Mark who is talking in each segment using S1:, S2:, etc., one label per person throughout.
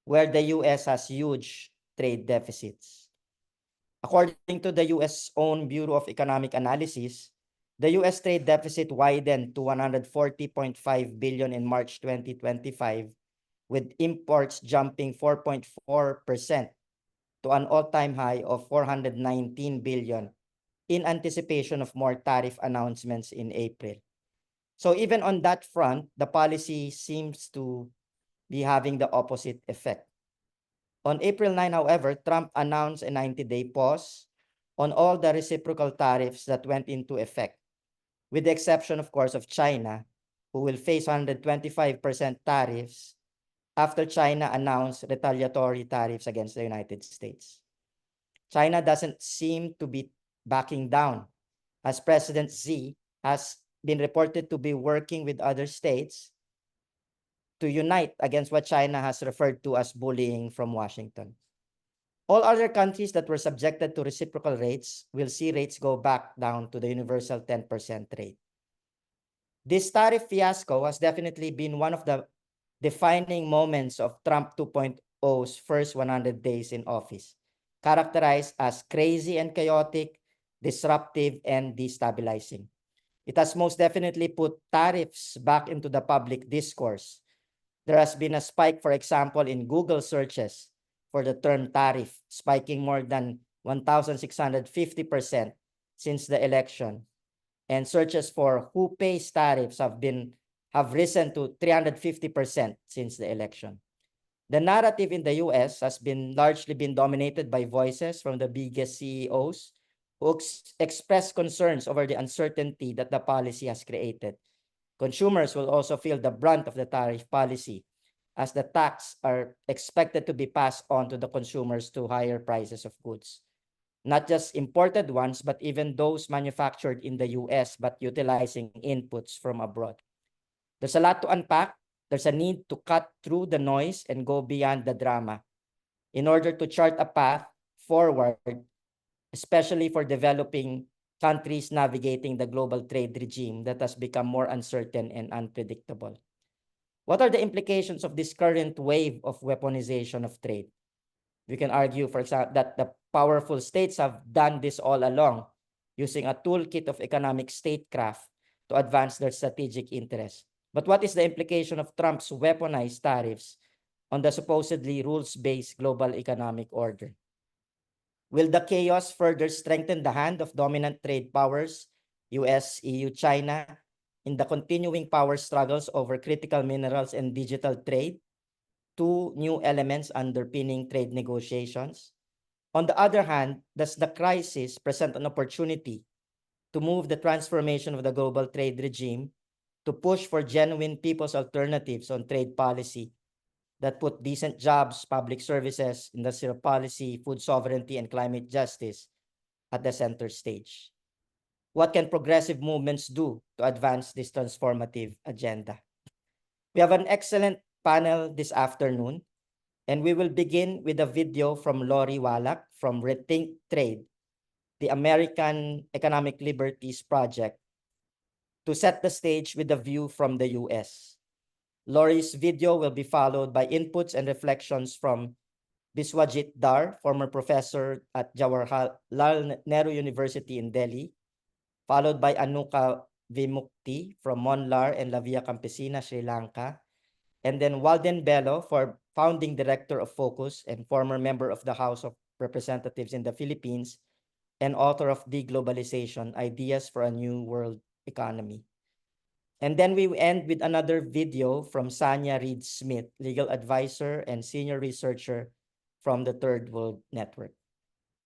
S1: where the US has huge trade deficits. According to the US own Bureau of Economic Analysis, the US trade deficit widened to 140.5 billion in March 2025, with imports jumping 4.4% to an all-time high of 419 billion in anticipation of more tariff announcements in April. So even on that front, the policy seems to be having the opposite effect. On April 9, however, Trump announced a 90-day pause on all the reciprocal tariffs that went into effect, with the exception, of course, of China, who will face 125% tariffs after China announced retaliatory tariffs against the United States. China doesn't seem to be backing down, as President Xi has been reported to be working with other states to unite against what China has referred to as bullying from Washington. All other countries that were subjected to reciprocal rates will see rates go back down to the universal 10% rate. This tariff fiasco has definitely been one of the defining moments of Trump 2.0's first 100 days in office, characterized as crazy and chaotic, disruptive, and destabilizing. It has most definitely put tariffs back into the public discourse. There has been a spike, for example, in Google searches for the term tariff, spiking more than 1,650% since the election. And searches for who pays tariffs have risen to 350% since the election. The narrative in the US has largely been dominated by voices from the biggest CEOs who express concerns over the uncertainty that the policy has created. Consumers will also feel the brunt of the tariff policy, as the tax are expected to be passed on to the consumers through higher prices of goods. Not just imported ones, but even those manufactured in the US but utilizing inputs from abroad. There's a lot to unpack. There's a need to cut through the noise and go beyond the drama in order to chart a path forward, especially for developing countries navigating the global trade regime that has become more uncertain and unpredictable. What are the implications of this current wave of weaponization of trade? We can argue, for example, that the powerful states have done this all along, using a toolkit of economic statecraft to advance their strategic interests. But what is the implication of Trump's weaponized tariffs on the supposedly rules-based global economic order? Will the chaos further strengthen the hand of dominant trade powers, US, EU, China, in the continuing power struggles over critical minerals and digital trade, two new elements underpinning trade negotiations? On the other hand, does the crisis present an opportunity to move the transformation of the global trade regime to push for genuine people's alternatives on trade policy that put decent jobs, public services, industrial policy, food sovereignty, and climate justice at the center stage? What can progressive movements do to advance this transformative agenda? We have an excellent panel this afternoon, and we will begin with a video from Lori Wallach from Rethink Trade, the American Economic Liberties Project, to set the stage with a view from the US. Lori's video will be followed by inputs and reflections from Biswajit Dar, former professor at Jawaharlal Nehru University in Delhi, followed by Anuka Vimukti from Monlar and La Via Campesina, Sri Lanka, and then Walden Bello, founding director of Focus and former member of the House of Representatives in the Philippines and author of Deglobalization, Ideas for a New World Economy. And then we end with another video from Sanya Reed-Smith, legal advisor and senior researcher from the Third World Network.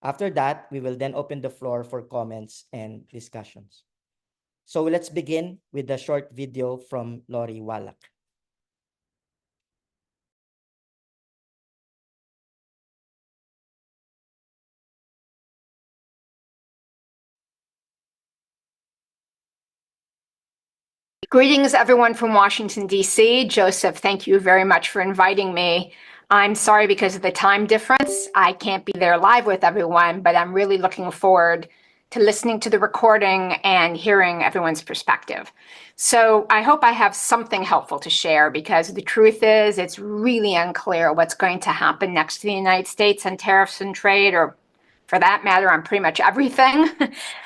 S1: After that, we will then open the floor for comments and discussions. So let's begin with the short video from Lori Wallach.
S2: Greetings, everyone from Washington, D.C. Joseph, thank you very much for inviting me. I'm sorry because of the time difference. I can't be there live with everyone, but I'm really looking forward to listening to the recording and hearing everyone's perspective. So I hope I have something helpful to share, because the truth is it's really unclear what's going to happen next to the United States on tariffs and trade, or for that matter, on pretty much everything.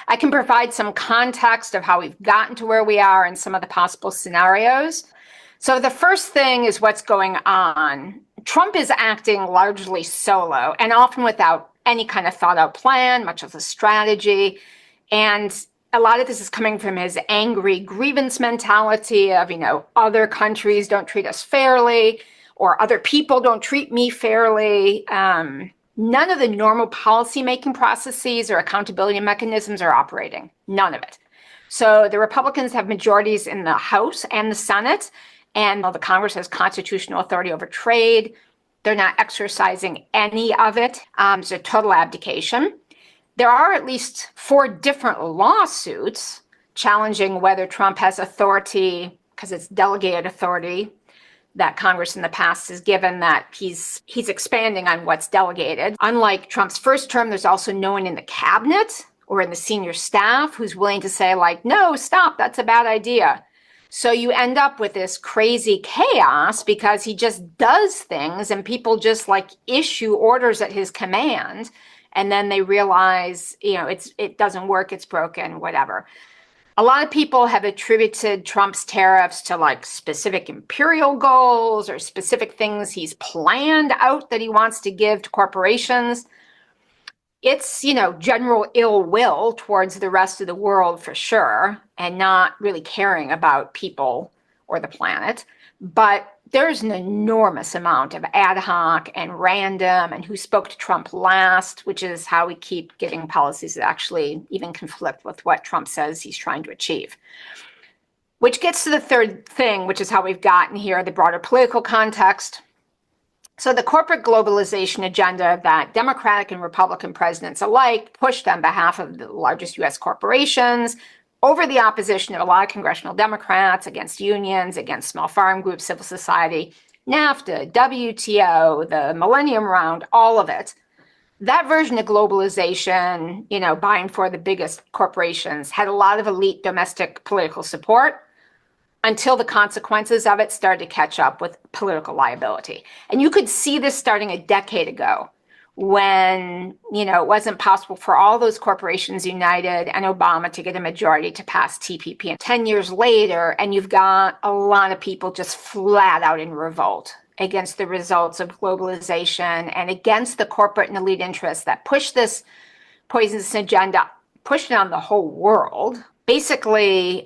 S2: I can provide some context of how we've gotten to where we are and some of the possible scenarios. So the first thing is what's going on. Trump is acting largely solo and often without any kind of thought out plan, much of a strategy. And a lot of this is coming from his angry grievance mentality of, other countries don't treat us fairly, or other people don't treat me fairly. None of the normal policymaking processes or accountability mechanisms are operating. None of it. So the Republicans have majorities in the House and the Senate, and the Congress has constitutional authority over trade. They're not exercising any of it. It's a total abdication. There are at least 4 different lawsuits challenging whether Trump has authority, because it's delegated authority that Congress in the past has given, that he's expanding on what's delegated. Unlike Trump's first term, there's also no one in the cabinet or in the senior staff who's willing to say, no, stop, that's a bad idea. So you end up with this crazy chaos because he just does things and people just issue orders at his command. And then they realize, it doesn't work, it's broken, whatever. A lot of people have attributed Trump's tariffs to specific imperial goals or specific things he's planned out that he wants to give to corporations. It's, general ill will towards the rest of the world for sure, and not really caring about people or the planet. But there's an enormous amount of ad hoc and random and who spoke to Trump last, which is how we keep getting policies that actually even conflict with what Trump says he's trying to achieve. Which gets to the third thing, which is how we've gotten here, the broader political context. So the corporate globalization agenda that Democratic and Republican presidents alike pushed on behalf of the largest U.S. corporations over the opposition of a lot of congressional Democrats, against unions, against small farm groups, civil society, NAFTA, WTO, the Millennium Round, all of it. That version of globalization, buying for the biggest corporations, had a lot of elite domestic political support, until the consequences of it started to catch up with political liability. And you could see this starting a decade ago when, it wasn't possible for all those corporations united and Obama to get a majority to pass TPP. And 10 years later, and you've got a lot of people just flat out in revolt against the results of globalization and against the corporate and elite interests that push this poisonous agenda, push it on the whole world. Basically,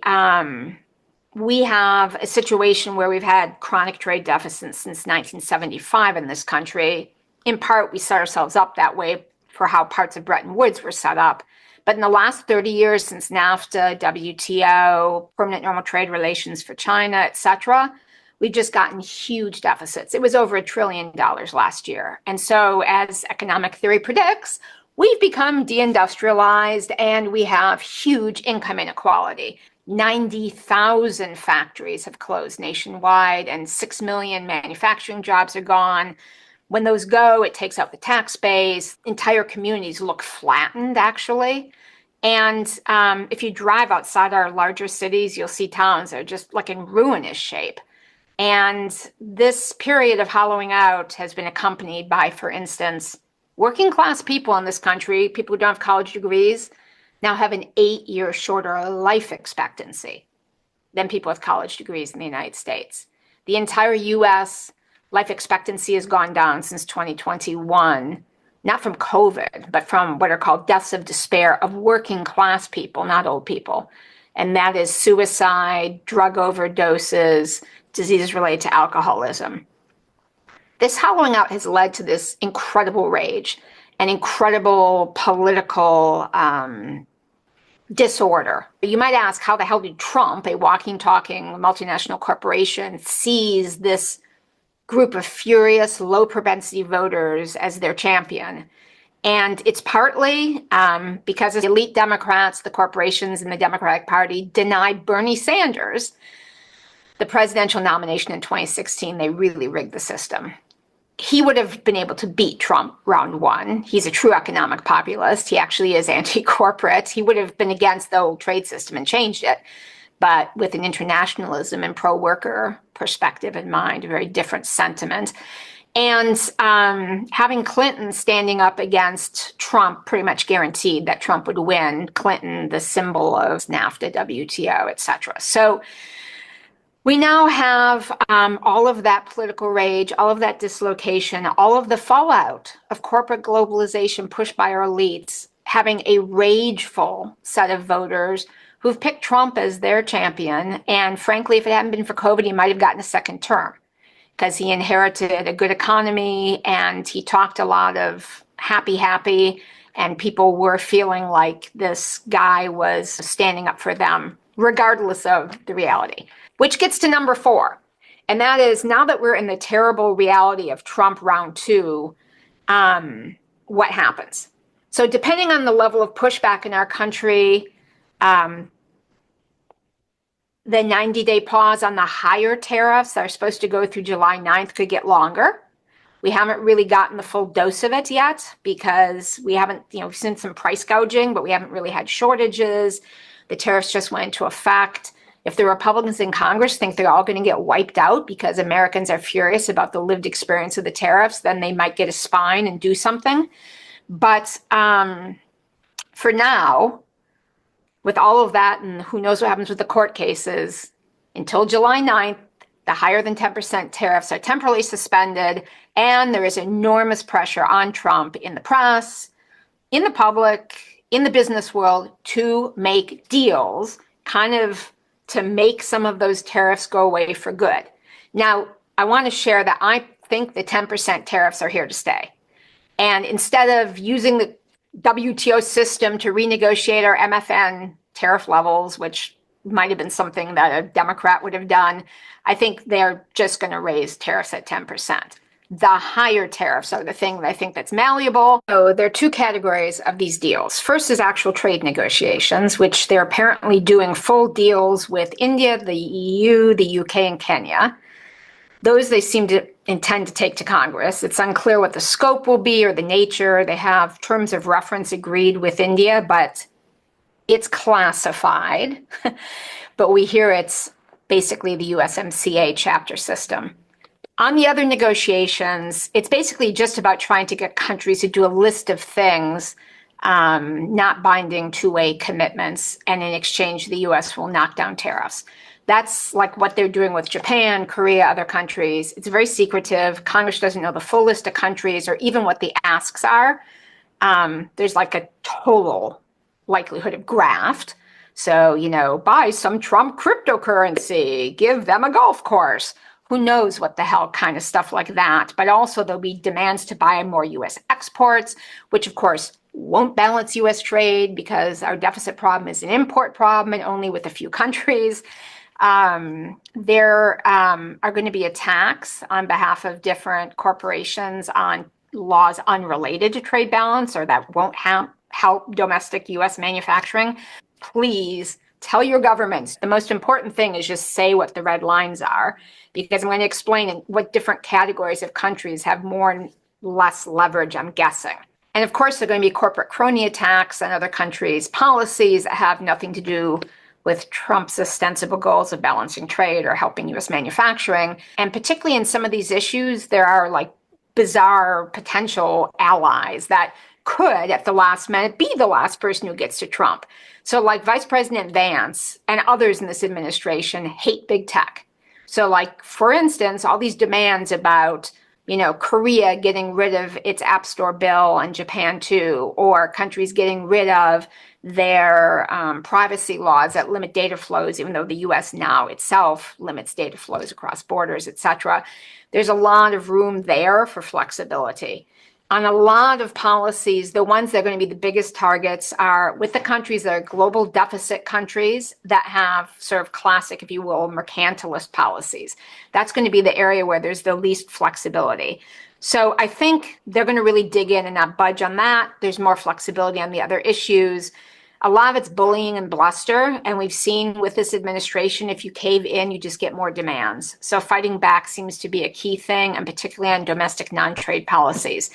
S2: we have a situation where we've had chronic trade deficits since 1975 in this country. In part, we set ourselves up that way for how parts of Bretton Woods were set up. But in the last 30 years, since NAFTA, WTO, permanent normal trade relations for China, et cetera, we've just gotten huge deficits. It was over $1 trillion last year. And so as economic theory predicts, we've become deindustrialized and we have huge income inequality. 90,000 factories have closed nationwide and 6 million manufacturing jobs are gone. When those go, it takes out the tax base. Entire communities look flattened, actually. And if you drive outside our larger cities, you'll see towns that are just in ruinous shape. And this period of hollowing out has been accompanied by, for instance, working class people in this country, people who don't have college degrees, now have an 8-year shorter life expectancy than people with college degrees in the United States. The entire U.S. life expectancy has gone down since 2021, not from COVID, but from what are called deaths of despair of working class people, not old people. And that is suicide, drug overdoses, diseases related to alcoholism. This hollowing out has led to this incredible rage and incredible political disorder. You might ask, how the hell did Trump, a walking, talking multinational corporation, seize this group of furious, low-propensity voters as their champion? And it's partly because the elite Democrats, the corporations in the Democratic Party, denied Bernie Sanders the presidential nomination in 2016. They really rigged the system. he would have been able to beat Trump round one. He's a true economic populist. He actually is anti-corporate. He would have been against the old trade system and changed it, but with an internationalism and pro-worker perspective in mind, a very different sentiment. And having Clinton standing up against Trump pretty much guaranteed that Trump would win. Clinton, the symbol of NAFTA, WTO, et cetera. So we now have all of that political rage, all of that dislocation, all of the fallout of corporate globalization pushed by our elites, having a rageful set of voters who've picked Trump as their champion. And frankly, if it hadn't been for COVID, he might have gotten a second term because he inherited a good economy and he talked a lot of happy, and people were feeling like this guy was standing up for them, regardless of the reality. Which gets to number 4. And that is, now that we're in the terrible reality of Trump round 2, what happens? So depending on the level of pushback in our country, the 90-day pause on the higher tariffs that are supposed to go through July 9th could get longer. We haven't really gotten the full dose of it yet because we haven't, we've seen some price gouging, but we haven't really had shortages. The tariffs just went into effect. If the Republicans in Congress think they're all going to get wiped out because Americans are furious about the lived experience of the tariffs, then they might get a spine and do something. But for now, with all of that, and who knows what happens with the court cases, until July 9th, the higher than 10% tariffs are temporarily suspended, and there is enormous pressure on Trump in the press, in the public, in the business world to make deals, kind of to make some of those tariffs go away for good. Now, I want to share that I think the 10% tariffs are here to stay. And instead of using the WTO system to renegotiate our MFN tariff levels, which might have been something that a Democrat would have done, I think they're just going to raise tariffs at 10%. The higher tariffs are the thing that I think that's malleable. So there are 2 categories of these deals. First is actual trade negotiations, which they're apparently doing full deals with India, the EU, the UK, and Kenya. Those they seem to intend to take to Congress. It's unclear what the scope will be or the nature. They have terms of reference agreed with India, but it's classified. But we hear it's basically the USMCA chapter system. On the other negotiations, it's basically just about trying to get countries to do a list of things, not binding two-way commitments, and in exchange, the U.S. will knock down tariffs. That's like what they're doing with Japan, Korea, other countries. It's very secretive. Congress doesn't know the full list of countries or even what the asks are. There's like a total likelihood of graft. So, buy some Trump cryptocurrency, give them a golf course. Who knows what the hell kind of stuff like that. But also there'll be demands to buy more U.S. exports, which of course won't balance U.S. trade because our deficit problem is an import problem and only with a few countries. There are going to be attacks on behalf of different corporations on laws unrelated to trade balance or that won't help domestic U.S. manufacturing. Please tell your governments. The most important thing is just say what the red lines are, because I'm going to explain what different categories of countries have more and less leverage, I'm guessing. And of course, there are going to be corporate crony attacks on other countries' policies that have nothing to do with Trump's ostensible goals of balancing trade or helping U.S. manufacturing. And particularly in some of these issues, there are like bizarre potential allies that could, at the last minute, be the last person who gets to Trump. So like Vice President Vance and others in this administration hate big tech. So like, for instance, all these demands about, Korea getting rid of its App Store bill and Japan too, or countries getting rid of their privacy laws that limit data flows, even though the U.S. now itself limits data flows across borders, et cetera. There's a lot of room there for flexibility. On a lot of policies, the ones that are going to be the biggest targets are with the countries that are global deficit countries that have sort of classic, if you will, mercantilist policies. That's going to be the area where there's the least flexibility. So I think they're going to really dig in and not budge on that. There's more flexibility on the other issues. A lot of it's bullying and bluster. And we've seen with this administration, if you cave in, you just get more demands. So fighting back seems to be a key thing, and particularly on domestic non-trade policies.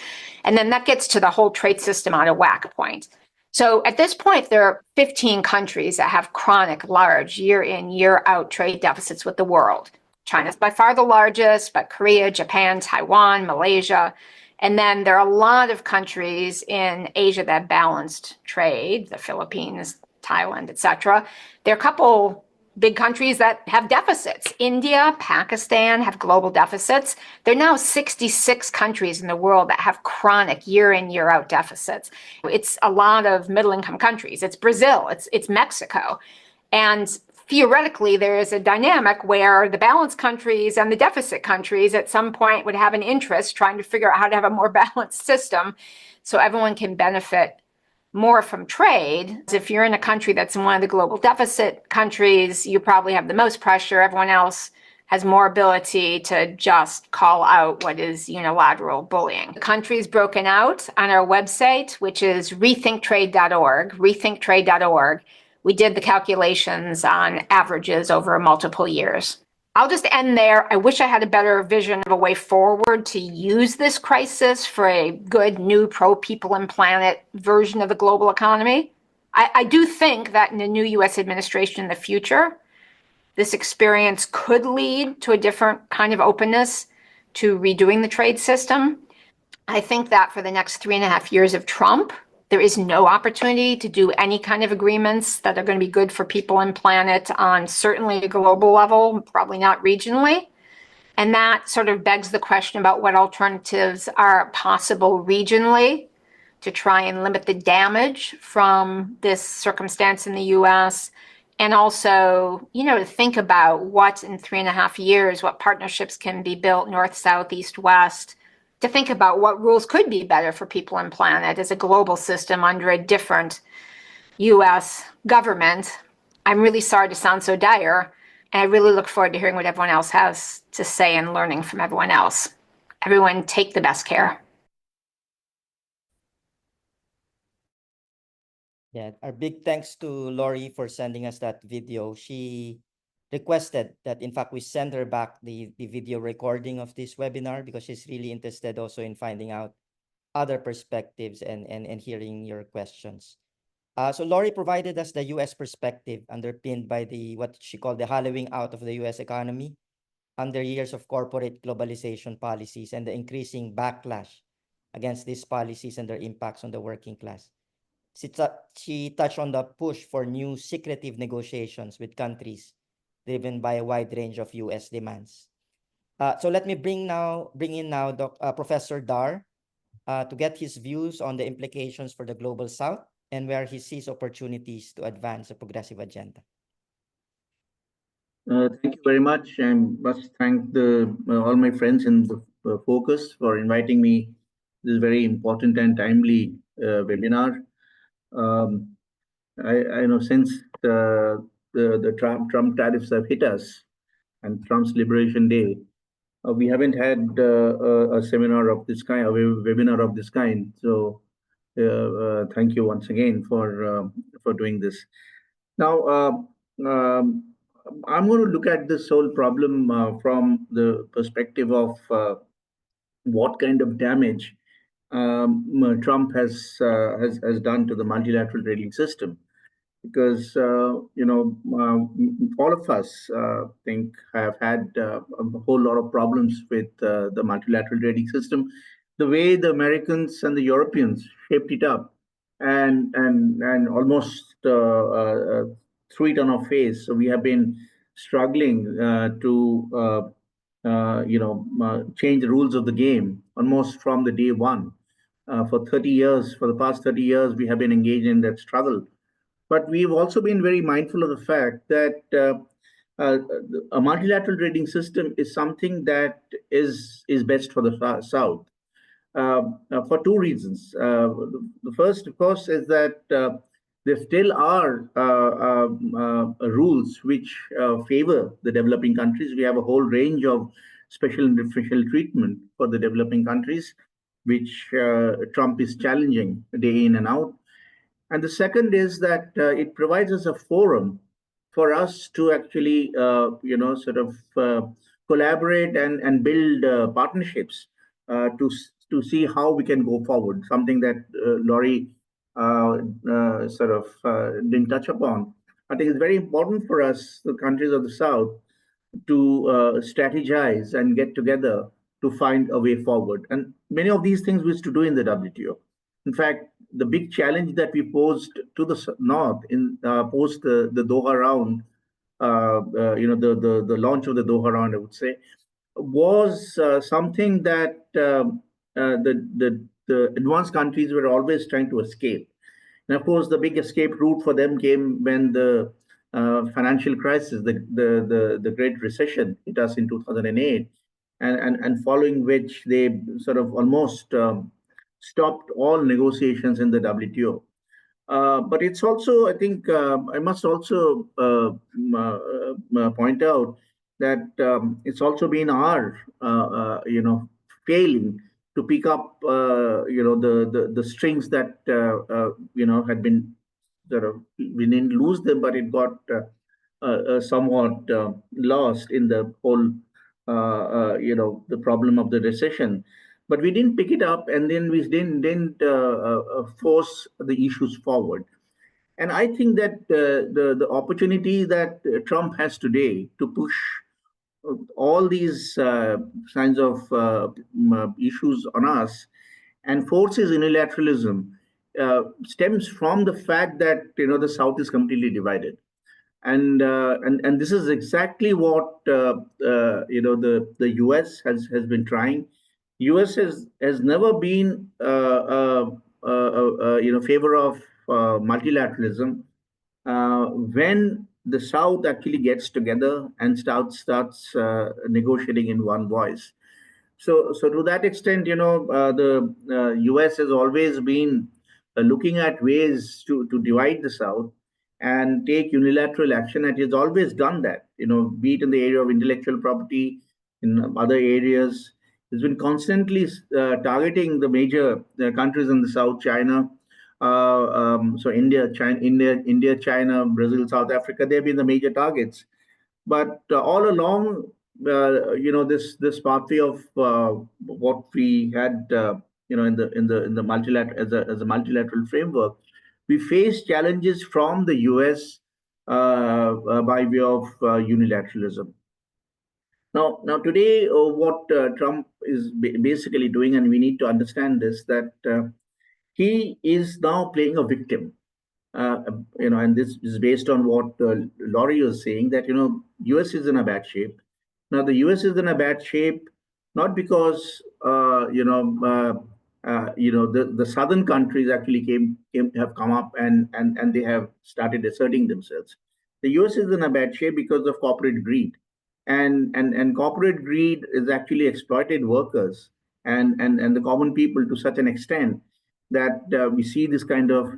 S2: And then that gets to the whole trade system out of whack point. So at this point, there are 15 countries that have chronic, large, year in, year out trade deficits with the world. China's by far the largest, but Korea, Japan, Taiwan, Malaysia. And then there are a lot of countries in Asia that balanced trade, the Philippines, Thailand, etc. There are a couple big countries that have deficits. India, Pakistan have global deficits. There are now 66 countries in the world that have chronic year in, year out deficits. It's a lot of middle income countries. It's Brazil, it's Mexico. And theoretically, there is a dynamic where the balanced countries and the deficit countries at some point would have an interest trying to figure out how to have a more balanced system so everyone can benefit more from trade. If you're in a country that's in one of the global deficit countries, you probably have the most pressure. Everyone else has more ability to just call out what is unilateral bullying. The country is broken out on our website, which is rethinktrade.org. We did the calculations on averages over multiple years. I'll just end there. I wish I had a better vision of a way forward to use this crisis for a good, new, pro-people and planet version of the global economy. I do think that in the new U.S. administration in the future, this experience could lead to a different kind of openness to redoing the trade system. I think that for the next 3.5 years of Trump, there is no opportunity to do any kind of agreements that are going to be good for people and planet on certainly a global level, probably not regionally. And that sort of begs the question about what alternatives are possible regionally to try and limit the damage from this circumstance in the US. And also, to think about what in 3.5 years, what partnerships can be built north, south, east, west, to think about what rules could be better for people and planet as a global system under a different US government. I'm really sorry to sound so dire, and I really look forward to hearing what everyone else has to say and learning from everyone else. Everyone take the best care.
S1: Yeah, our big thanks to Lori for sending us that video. She requested that, in fact, we send her back the video recording of this webinar because she's really interested also in finding out other perspectives and hearing your questions. So Lori provided us the U.S. perspective underpinned by what she called the hollowing out of the U.S. economy under years of corporate globalization policies and the increasing backlash against these policies and their impacts on the working class. She touched on the push for new secretive negotiations with countries driven by a wide range of U.S. demands. So let me bring in now Professor Dar to get his views on the implications for the Global South and where he sees opportunities to advance a progressive agenda.
S3: Thank you very much. I must thank all my friends in the Focus for inviting me this very important and timely webinar. I know since the Trump tariffs have hit us and Trump's Liberation Day, we haven't had a seminar of this kind, a webinar of this kind. So thank you once again for doing this. Now, I'm going to look at this whole problem from the perspective of what kind of damage Trump has done to the multilateral trading system, because all of us think have had a whole lot of problems with the multilateral trading system, the way the Americans and the Europeans shaped it up, and almost threw it on our face. So we have been struggling to change the rules of the game almost from the day one. For 30 years, for the past 30 years, we have been engaged in that struggle. But we've also been very mindful of the fact that a multilateral trading system is something that is best for the South for two reasons. The first, of course, is that there still are rules which favor the developing countries. We have a whole range of special and differential treatment for the developing countries, which Trump is challenging day in and out. And the second is that it provides us a forum for us to actually, sort of collaborate and build partnerships to see how we can go forward. Something that Laurie didn't touch upon. I think it's very important for us, the countries of the South, to strategize and get together to find a way forward. And many of these things we used to do in the WTO. In fact, the big challenge that we posed to the North in post the Doha round, the launch of the Doha round, I would say, was something that the advanced countries were always trying to escape. And of course, the big escape route for them came when the financial crisis, the Great Recession, hit us in 2008, and following which they sort of almost stopped all negotiations in the WTO. But it's also, I think, I must also point out that it's also been our, failing to pick up, the strings that, had been sort of, we didn't lose them, but it got somewhat lost in the whole, the problem of the recession. But we didn't pick it up, and then we didn't force the issues forward. And I think that the opportunity that Trump has today to push all these kinds of issues on us and forces unilateralism stems from the fact that the South is completely divided, and this is exactly what the U.S. has been trying. U.S. has never been favor of multilateralism. When the South actually gets together and starts negotiating in one voice. So to that extent, the U.S. has always been looking at ways to divide the South and take unilateral action, and has always done that. Be it in the area of intellectual property, in other areas, it's been constantly targeting the major countries in the South, China. So India, China, Brazil, South Africa, they've been the major targets. But all along, this pathway of what we had, in the multilateral as a multilateral framework, we face challenges from the U.S. By way of unilateralism. Now today, what Trump is basically doing, and we need to understand this, that he is now playing a victim. And this is based on what Laurie was saying, that U.S. is in a bad shape. Now the U.S. is in a bad shape not because the southern countries actually have come up and they have started asserting themselves. The U.S. is in a bad shape because of corporate greed, and corporate greed is actually exploited workers and the common people to such an extent that we see this kind of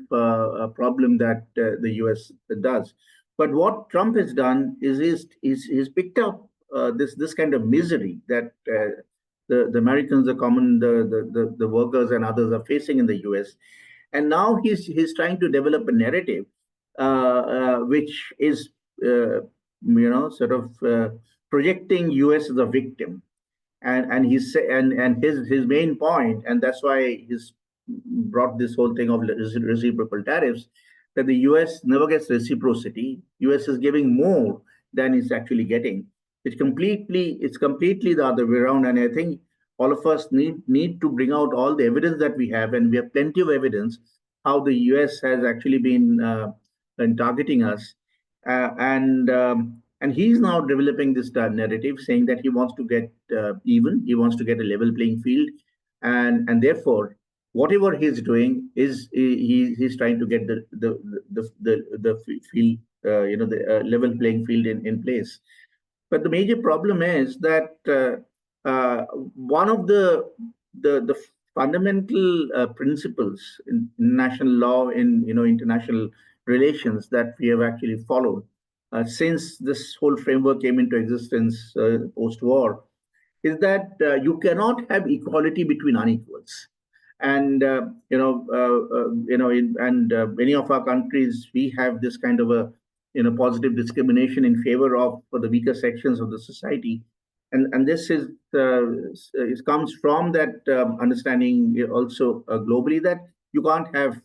S3: problem that the U.S. does. But what Trump has done is he's picked up this kind of misery that the Americans, the workers and others are facing in the U.S. And now he's trying to develop a narrative which is projecting U.S. as a victim, and his main point, and that's why he's brought this whole thing of reciprocal tariffs, that the U.S. never gets reciprocity. U.S. is giving more than it's actually getting. It's completely the other way around. And I think all of us need to bring out all the evidence that we have, and we have plenty of evidence how the U.S. has actually been targeting us, and he's now developing this narrative, saying that he wants to get even, he wants to get a level playing field, and therefore whatever he's doing is he's trying to get the field, the level playing field in place. But the major problem is that one of the fundamental principles in international law, in international relations, that we have actually followed since this whole framework came into existence post-war, is that you cannot have equality between unequals. And many of our countries, we have this kind of a positive discrimination in favor of for the weaker sections of the society, and this is it comes from that understanding also globally that you can't have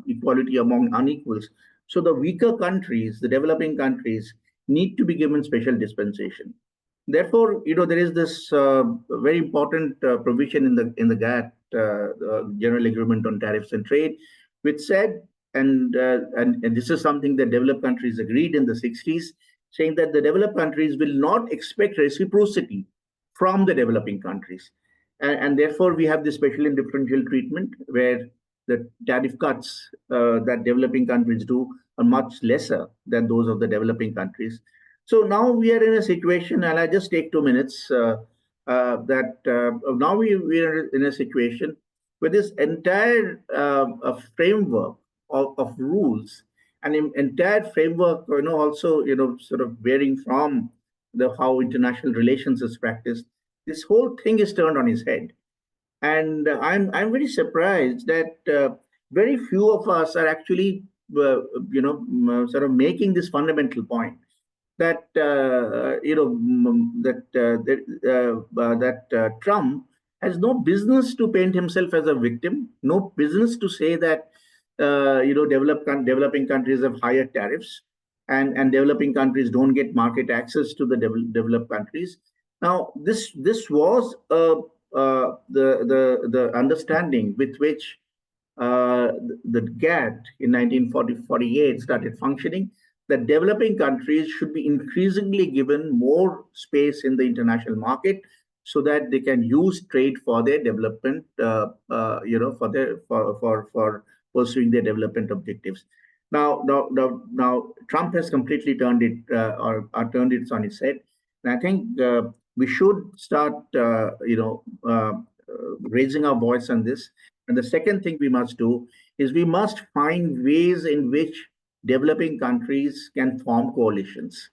S3: equality among unequals. So the weaker countries, the developing countries, need to be given special dispensation. Therefore, there is this very important provision in the GATT, General Agreement on Tariffs and Trade, which said, and this is something that developed countries agreed in the 60s, saying that the developed countries will not expect reciprocity from the developing countries, and therefore we have this special and differential treatment where the tariff cuts that developing countries do are much lesser than those of the developing countries. So now we are in a situation, and I just take 2 minutes. That now we are in a situation where this entire framework of rules and entire framework, also sort of varying from the how international relations is practiced. This whole thing is turned on its head, and I'm very surprised that very few of us are actually sort of making this fundamental point that Trump has no business to paint himself as a victim, no business to say that developing countries have higher tariffs, and developing countries don't get market access to the developed countries. Now, this was the understanding with which the GATT in 1948 started functioning, that developing countries should be increasingly given more space in the international market so that they can use trade for their development, for pursuing their development objectives. Now, Trump has completely turned it turned it on its head, and I think we should start, raising our voice on this. And the second thing we must do is we must find ways in which developing countries can form coalitions.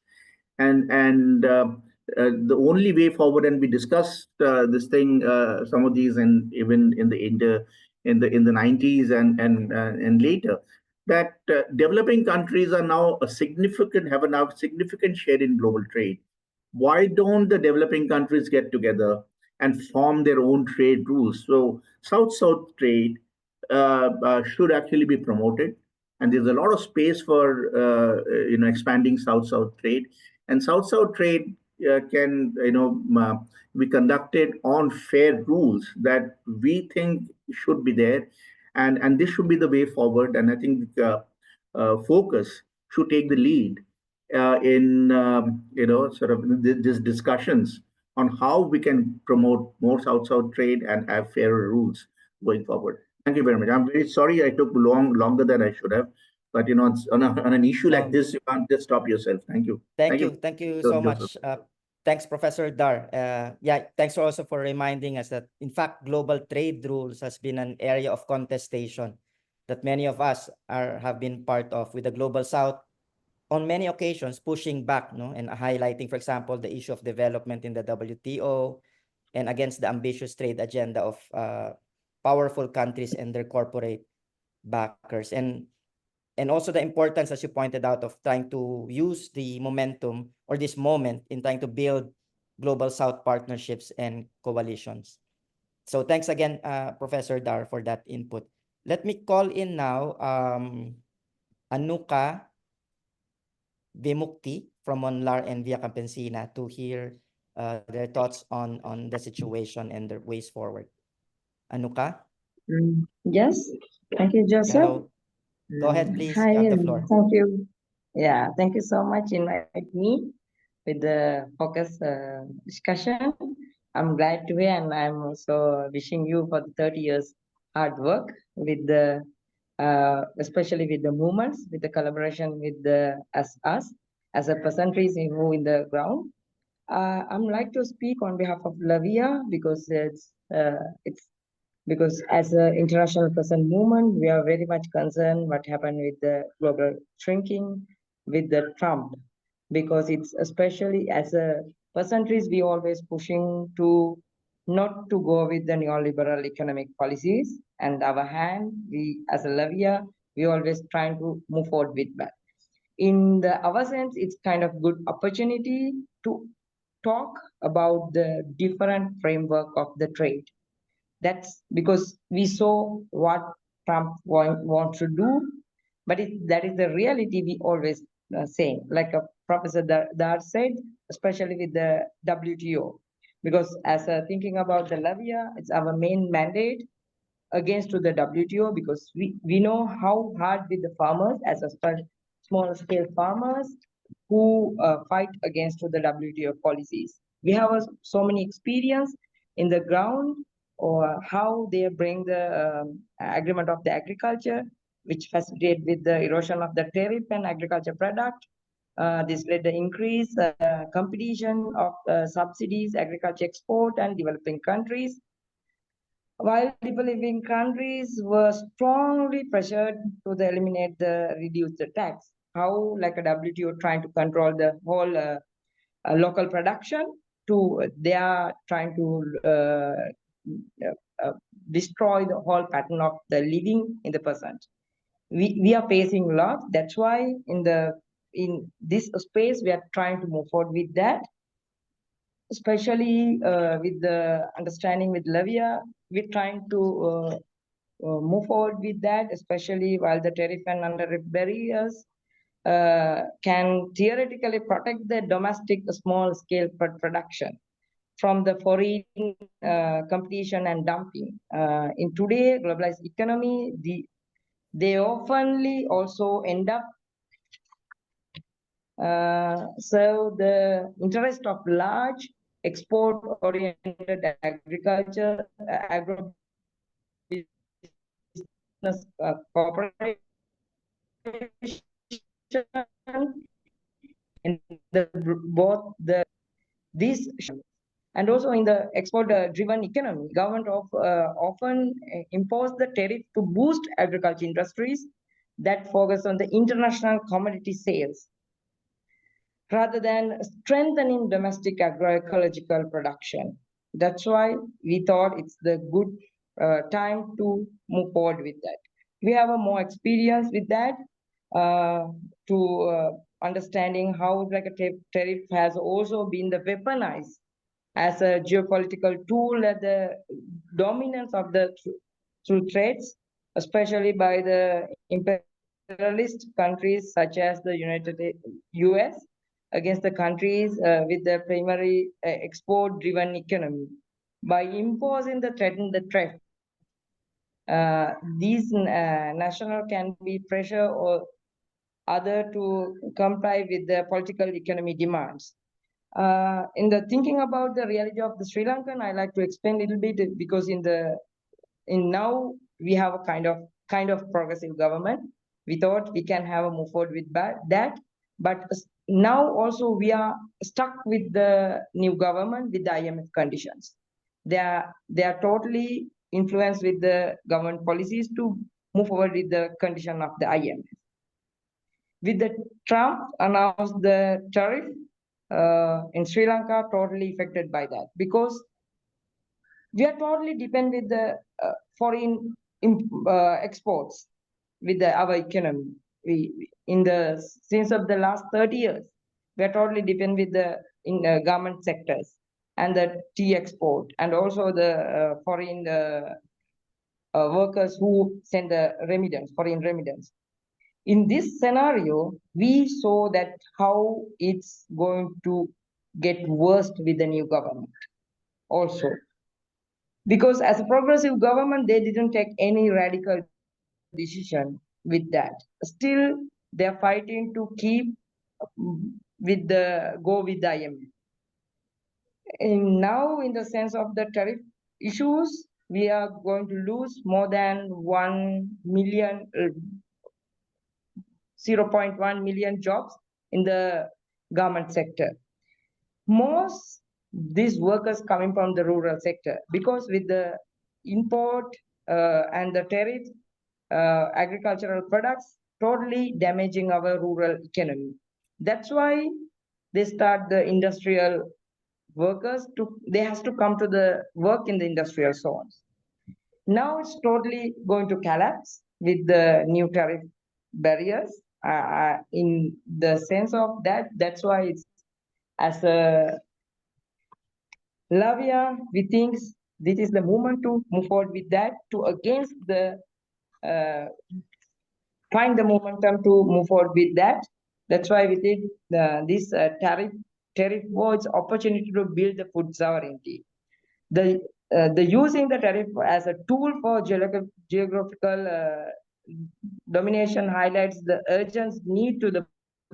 S3: And the only way forward, and we discussed this thing, some of these, and even in the 90s and later, that developing countries are now have a now significant share in global trade. Why don't the developing countries get together and form their own trade rules? So South-South trade should actually be promoted, and there's a lot of space for expanding South-South trade. And South-South trade can be conducted on fair rules that we think should be there, and this should be the way forward. And I think focus should take the lead in sort of these discussions on how we can promote more South-South trade and have fairer rules going forward. Thank you very much. I'm very sorry I took longer than I should have, but it's on an issue like this, you can't just stop yourself. Thank you.
S1: Thank you so
S3: Joseph.
S1: much. Thanks, Professor Dar. Thanks also for reminding us that, in fact, global trade rules has been an area of contestation that many of us have been part of, with the Global South on many occasions pushing back, and highlighting, for example, the issue of development in the WTO and against the ambitious trade agenda of powerful countries and their corporate backers. And also the importance, as you pointed out, of trying to use the momentum or this moment in trying to build global South partnerships and coalitions. So thanks again, Professor Dar, for that input. Let me call in now Anuka Vimukti from Monlar and Via Campesina to hear their thoughts on the situation and their ways forward. Anuka?
S4: Yes, thank you, Joseph.
S1: Hello. Go ahead, please.
S4: Hi,
S1: You have the
S4: and
S1: floor.
S4: thank you. Yeah, thank you so much inviting me with the focus discussion. I'm glad to be, and I'm also wishing you for the 30 years hard work with the, especially with the movements, with the collaboration with the us as a percentage who in the ground. I'm like to speak on behalf of Lavia because it's because as an international present movement, we are very much concerned what happened with the global shrinking with the Trump, because it's especially as a percentage we always pushing to not to go with the neoliberal economic policies. And our hand, we as a Lavia, we always trying to move forward with that. In our sense, it's kind of good opportunity to talk about the different framework of the trade. That's because we saw what Trump wants to do, but that is the reality we always say. Like Professor Dar said, especially with the WTO, because as thinking about the Lavia, it's our main mandate against to the WTO, because we know how hard with the farmers as a small scale farmers who fight against to the WTO policies. We have so many experience in the ground, or how they bring the agreement of the agriculture, which facilitate with the erosion of the tariff and agriculture product. This led the increase competition of subsidies, agriculture export and developing countries, while developing countries were strongly pressured to eliminate the reduce the tax. How like a WTO trying to control the whole local production, to they are trying to destroy the whole pattern of the living in the present. We are facing a lot. That's why in this space we are trying to move forward with that, especially with the understanding with Lavia. We're trying to move forward with that, especially while the tariff and non-tariff barriers can theoretically protect the domestic small-scale production from the foreign competition and dumping. In today's globalized economy, they oftenly also end up so the interest of large export-oriented agriculture, agribusiness corporation in both these, and also in the export-driven economy, government often impose the tariff to boost agriculture industries that focus on the international commodity sales, rather than strengthening domestic agroecological production. That's why we thought it's the good time to move forward with that. We have a more experience with that to understanding how like a tariff has also been the weaponized as a geopolitical tool at the dominance of the through trades, especially by the imperialist countries such as the US against the countries with the primary export-driven economy. By imposing the tariff, these national can be pressure or other to comply with the political economy demands. In the thinking about the reality of the Sri Lankan, I like to explain a little bit, because in now we have a kind of progressive government. We thought we can have a move forward with that, but now also we are stuck with the new government with the IMF conditions. They are totally influenced with the government policies to move forward with the condition of the IMF. With the Trump announced the tariff in Sri Lanka, totally affected by that, because we are totally dependent with the foreign exports with our economy. In the since of the last 30 years, we are totally dependent with the government sectors and the tea export, and also the foreign workers who send the foreign remittance. In this scenario, we saw that how it's going to get worse with the new government also. Because as a progressive government, they didn't take any radical decision with that. Still, they're fighting to keep with the IMF. And now, in the sense of the tariff issues, we are going to lose more than 1 million, 0.1 million jobs in the government sector. Most these workers coming from the rural sector, because with the import and the tariff, agricultural products totally damaging our rural economy. That's why they start the industrial workers they has to come to the work in the industrial zones. Now it's totally going to collapse with the new tariff barriers. In the sense of that's why it's as a Lavia, we think this is the moment to move forward with that to against the find the momentum to move forward with that. That's why we did this tariff was opportunity to build the food sovereignty. The using the tariff as a tool for geographical domination highlights the urgent need to the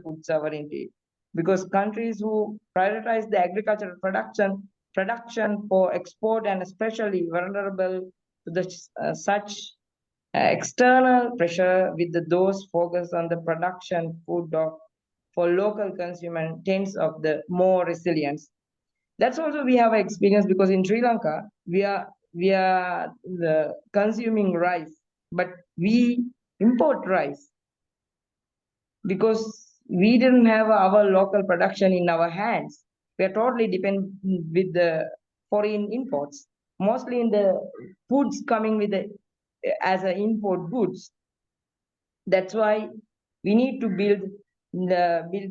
S4: food sovereignty, because countries who prioritize the agricultural production for export and especially vulnerable to the such external pressure with those focused on the production food for local consumer tends of the more resilience. That's also we have experience, because in Sri Lanka we are the consuming rice, but we import rice because we didn't have our local production in our hands. We are totally dependent with the foreign imports, mostly in the foods coming with the as a import goods. That's why we need to build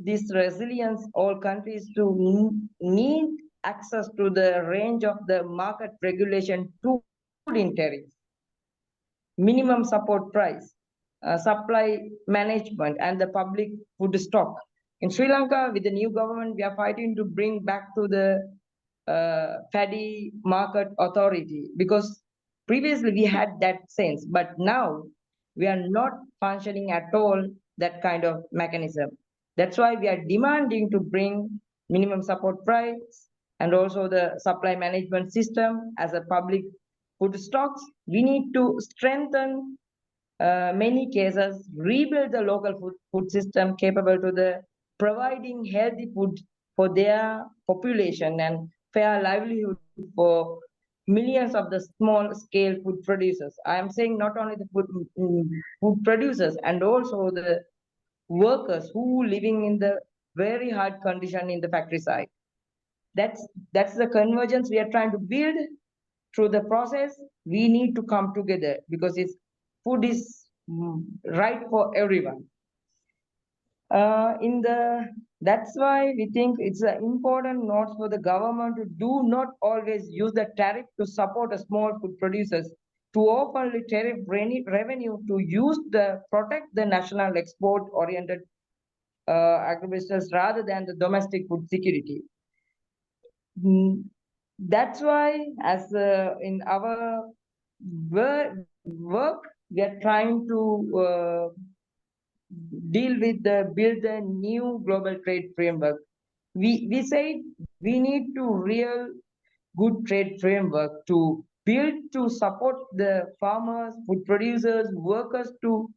S4: this resilience. All countries to need access to the range of the market regulation to food in tariff, minimum support price, supply management, and the public food stock. In Sri Lanka, with the new government, we are fighting to bring back to the paddy market authority, because previously we had that sense, but now we are not functioning at all that kind of mechanism. That's why we are demanding to bring minimum support price and also the supply management system as a public food stocks. We need to strengthen many cases, rebuild the local food system capable to the providing healthy food for their population and fair livelihood for millions of the small scale food producers. I am saying not only the food producers and also the workers who living in the very hard condition in the factory side. That's the convergence we are trying to build through the process. We need to come together because food is right for everyone. That's why we think it's an important note for the government to do not always use the tariff to support a small food producers, to openly tariff revenue to use the protect the national export oriented agribusiness rather than the domestic food security. That's why as in our work we are trying to deal with build a new global trade framework. We say we need to real good trade framework to build to support the farmers, food producers, workers to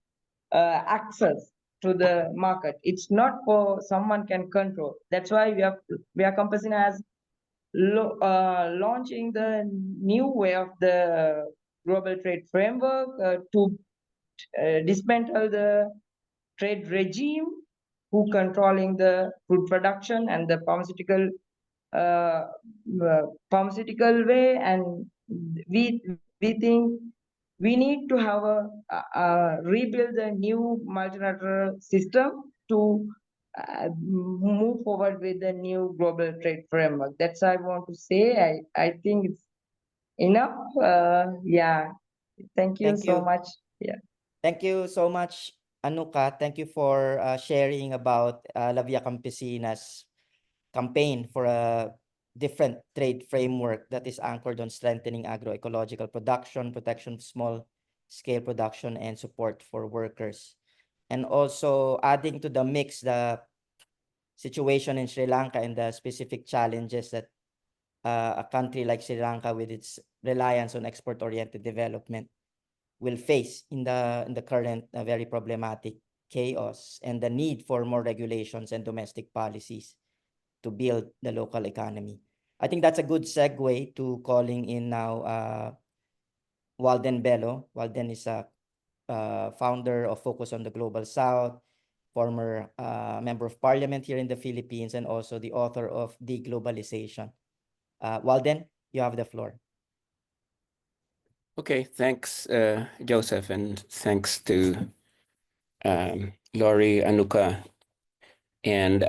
S4: access to the market. It's not for someone can control. That's why we are compassing as launching the new way of the global trade framework to dismantle the trade regime who controlling the food production and the pharmaceutical way, and we think we need to have a rebuild a new multilateral system to move forward with the new global trade framework. That's I want to say. I think it's enough. Yeah. Thank you so much. Yeah.
S1: Thank you so much, Anuka. Thank you for sharing about La Via Campesina's campaign for a different trade framework that is anchored on strengthening agroecological production, protection of small-scale production, and support for workers. And also adding to the mix the situation in Sri Lanka and the specific challenges that a country like Sri Lanka with its reliance on export-oriented development will face in the current very problematic chaos, and the need for more regulations and domestic policies to build the local economy. I think that's a good segue to calling in now Walden Bello. Walden is a founder of Focus on the Global South, former member of parliament here in the Philippines, and also the author of De-Globalization, Walden, you have the floor.
S5: Okay, thanks, Joseph, and thanks to Laurie, Anuka, and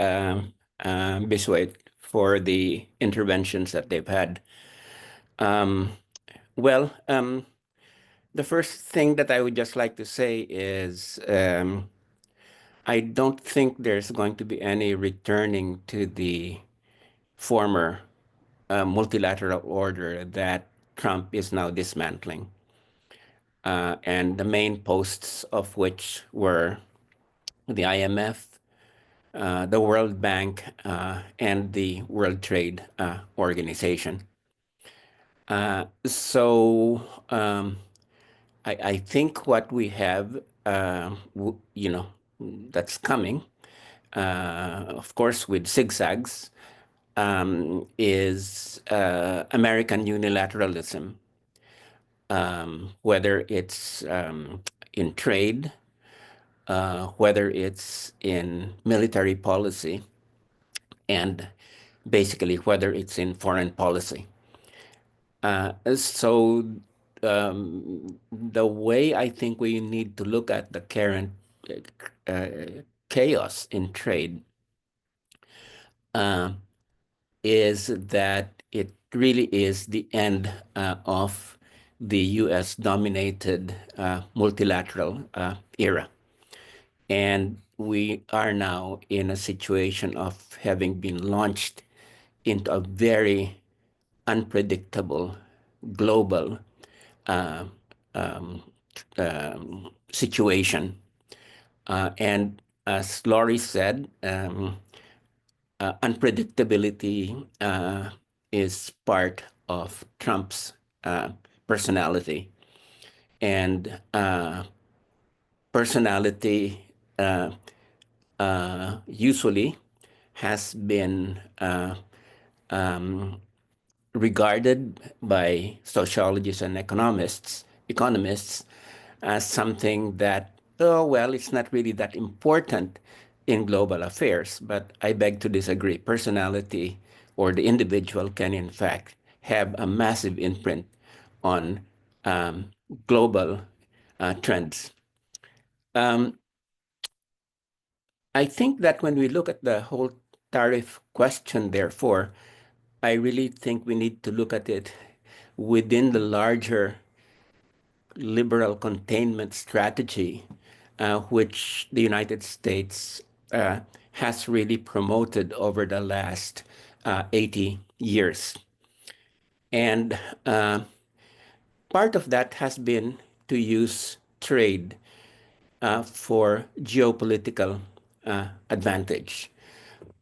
S5: Biswait for the interventions that they've had. Well, the first thing that I would just like to say is I don't think there's going to be any returning to the former multilateral order that Trump is now dismantling. And the main posts of which were the IMF, the World Bank, and the World Trade Organization. So I think what we have, that's coming, of course, with zigzags, is American unilateralism, whether it's in trade, whether it's in military policy, and basically whether it's in foreign policy. So the way I think we need to look at the current chaos in trade is that it really is the end of the US dominated multilateral era. And we are now in a situation of having been launched into a very unpredictable global situation. And as Laurie said, unpredictability is part of Trump's personality. And personality usually has been regarded by sociologists and economists as something that, oh, well, it's not really that important in global affairs. But I beg to disagree. Personality or the individual can, in fact, have a massive imprint on global trends. I think that when we look at the whole tariff question, therefore, I really think we need to look at it within the larger liberal containment strategy, which the United States has really promoted over the last 80 years. And part of that has been to use trade for geopolitical advantage.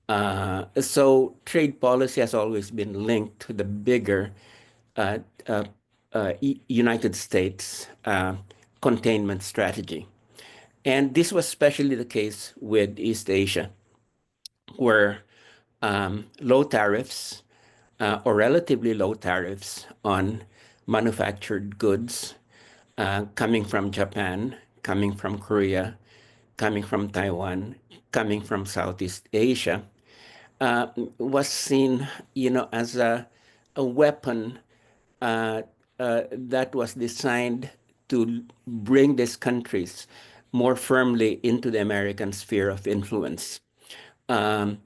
S5: So trade policy has always been linked to the bigger United States containment strategy. And this was especially the case with East Asia, where low tariffs or relatively low tariffs on manufactured goods coming from Japan, coming from Korea, coming from Taiwan, coming from Southeast Asia, was seen, as a weapon that was designed to bring these countries more firmly into the American sphere of influence. And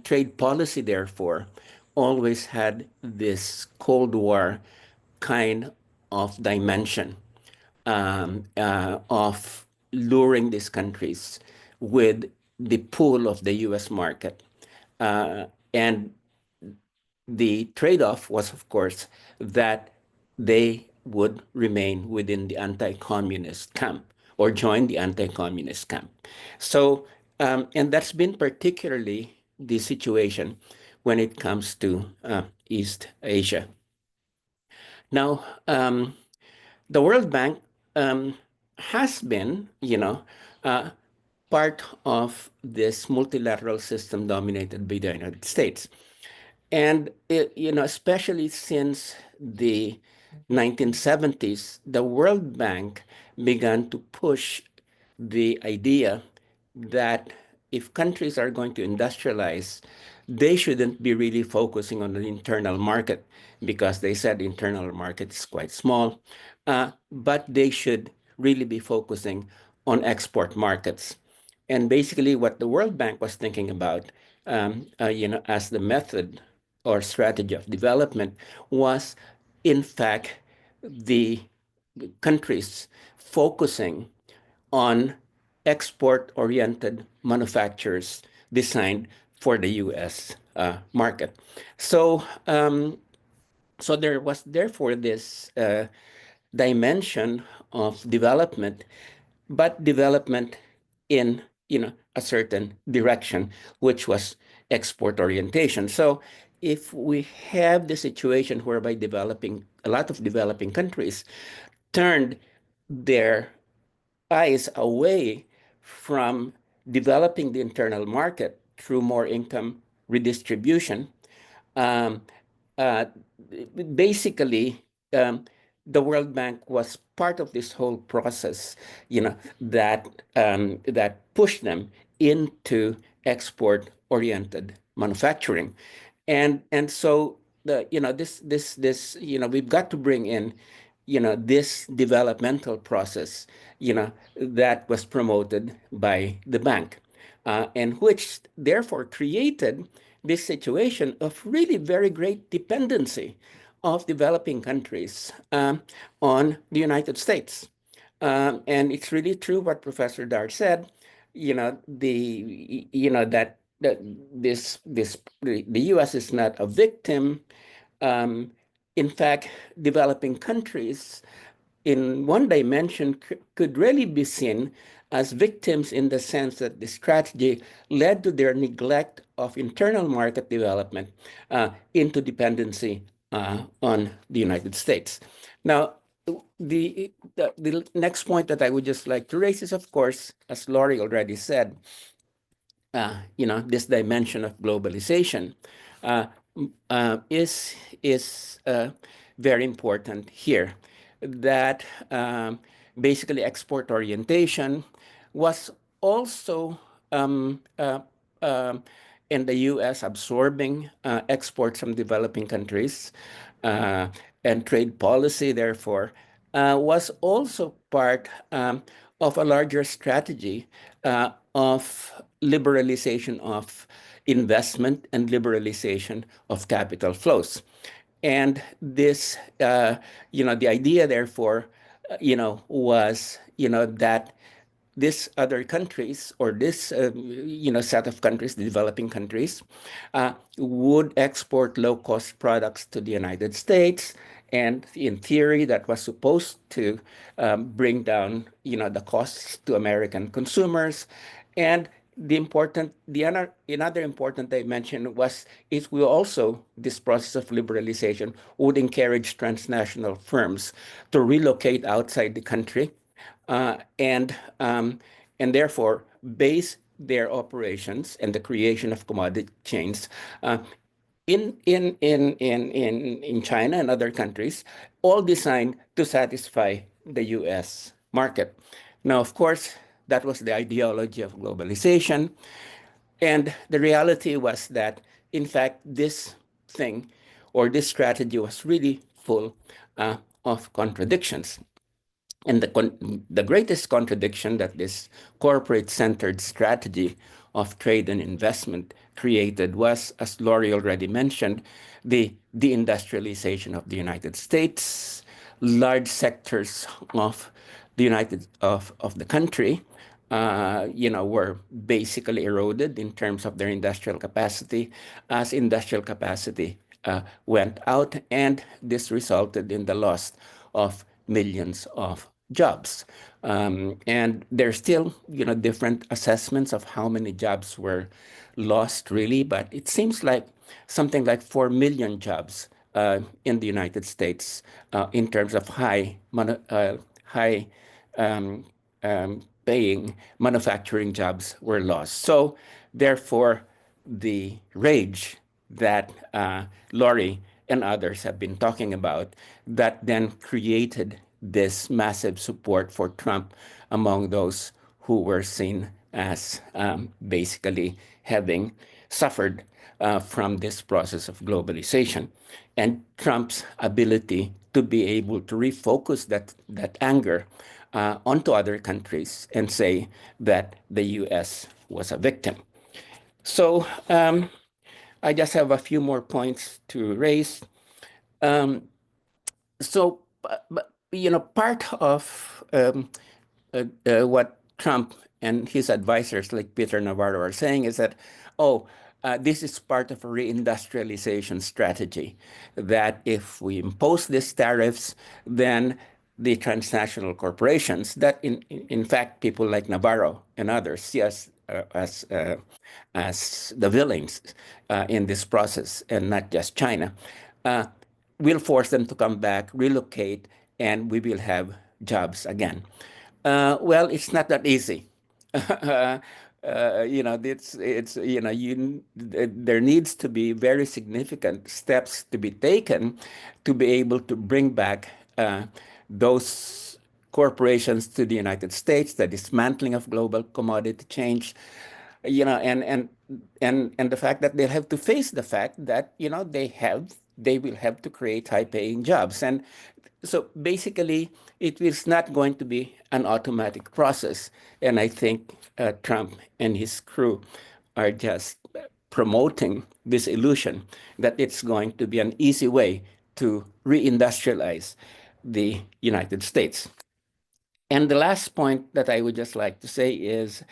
S5: trade policy, therefore, always had this Cold War kind of dimension of luring these countries with the pull of the US market. And the trade-off was, of course, that they would remain within the anti-communist camp or join the anti-communist camp. So, and that's been particularly the situation when it comes to East Asia. Now, the World Bank has been, part of this multilateral system dominated by the United States. And, especially since the 1970s, the World Bank began to push the idea that if countries are going to industrialize, they shouldn't be really focusing on the internal market because they said the internal market is quite small, but they should really be focusing on export markets. And basically what the World Bank was thinking about, as the method or strategy of development was, in fact, the countries focusing on export-oriented manufacturers designed for the U.S. Market. So, so there was therefore this dimension of development, but development in a certain direction, which was export orientation. So if we have the situation whereby a lot of developing countries turned their eyes away from developing the internal market through more income redistribution, um, uh, basically, the World Bank was part of this whole process, that pushed them into export-oriented manufacturing, and so we've got to bring in, this developmental process, that was promoted by the bank, and which therefore created this situation of really very great dependency of developing countries on the United States. And it's really true what Professor Dar said, the U.S. is not a victim. In fact, developing countries in one dimension could really be seen as victims in the sense that the strategy led to their neglect of internal market development into dependency on the United States. Now, the next point that I would just like to raise is, of course, as Laurie already said, this dimension of globalization is very important here. That basically export orientation was also in the U.S. absorbing exports from developing countries, and trade policy, therefore, was also part of a larger strategy of liberalization of investment and liberalization of capital flows. And this, the idea, therefore, was, that these other countries, or this, set of countries, the developing countries, would export low-cost products to the United States. And in theory, that was supposed to bring down, the costs to American consumers. And another important dimension was this process of liberalization would encourage transnational firms to relocate outside the country, and therefore base their operations and the creation of commodity chains in China and other countries, all designed to satisfy the U.S. market. Now, of course, that was the ideology of globalization. And the reality was that, in fact, this thing or this strategy was really full of contradictions. And the greatest contradiction that this corporate-centered strategy of trade and investment created was, as Laurie already mentioned, the deindustrialization of the United States. Large sectors of the country, were basically eroded in terms of their industrial capacity as industrial capacity went out, and this resulted in the loss of millions of jobs. And there's still, different assessments of how many jobs were lost, really, but it seems like something like 4 million jobs in the United States in terms of high paying manufacturing jobs were lost. So therefore, the rage that Laurie and others have been talking about, that then created this massive support for Trump among those who were seen as basically having suffered from this process of globalization, and Trump's ability to be able to refocus that anger onto other countries and say that the U.S. was a victim. So I just have a few more points to raise. So, part of what Trump and his advisors like Peter Navarro are saying is that, this is part of a reindustrialization strategy, that if we impose these tariffs, then the transnational corporations that in fact people like Navarro and others see us as the villains in this process, and not just China, will force them to come back, relocate, and we will have jobs again. Well, it's not that easy. There needs to be very significant steps to be taken to be able to bring back those corporations to the United States, the dismantling of global commodity change, and the fact that they'll have to face the fact that they will have to create high-paying jobs. And so basically, it is not going to be an automatic process. And I think Trump and his crew are just promoting this illusion that it's going to be an easy way to reindustrialize the United States. And the last point that I would just like to say is,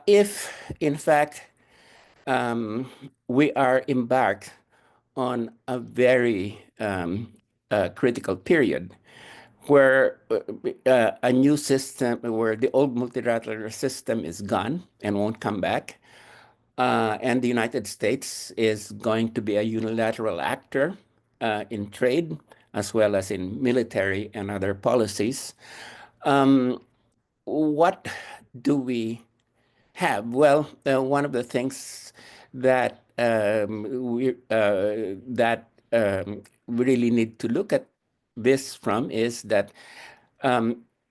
S5: if in fact we are embarked on a very critical period where a new system, where the old multilateral system is gone and won't come back, and the United States is going to be a unilateral actor in trade as well as in military and other policies, what do we have? Well, one of the things that we really need to look at this from is that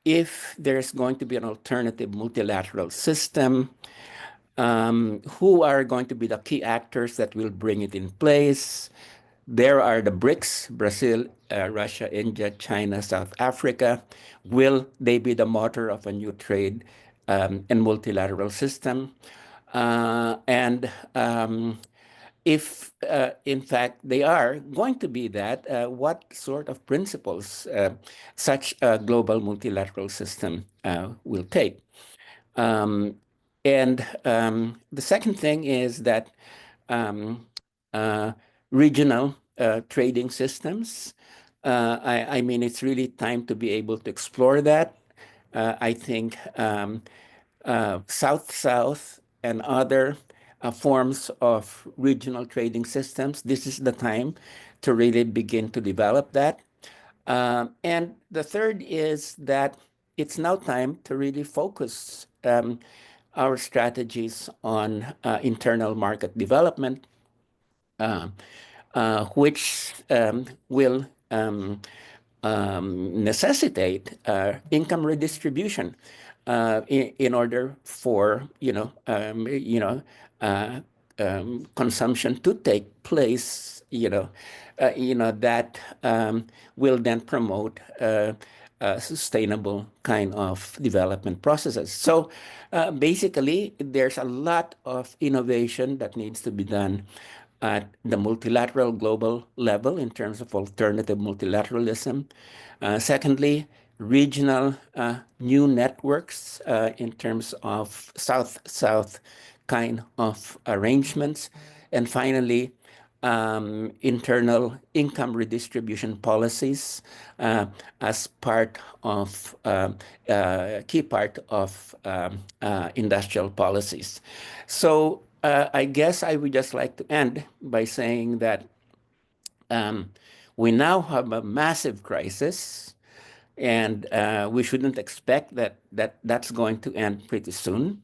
S5: if there's going to be an alternative multilateral system, who are going to be the key actors that will bring it in place? There are the BRICS: Brazil, Russia, India, China, South Africa. Will they be the motor of a new trade and multilateral system? If in fact they are going to be that, what sort of principles such a global multilateral system will take? The second thing is that regional trading systems. I mean, it's really time to be able to explore that. I think South-South and other forms of regional trading systems, this is the time to really begin to develop that. And the third is that it's now time to really focus our strategies on internal market development, which will necessitate income redistribution in order for consumption to take place. That will then promote sustainable kind of development processes. So basically, there's a lot of innovation that needs to be done at the multilateral global level in terms of alternative multilateralism. Secondly, regional new networks in terms of South-South kind of arrangements. And finally, internal income redistribution policies as part of key part of industrial policies. So I guess I would just like to end by saying that we now have a massive crisis, and we shouldn't expect that's going to end pretty soon.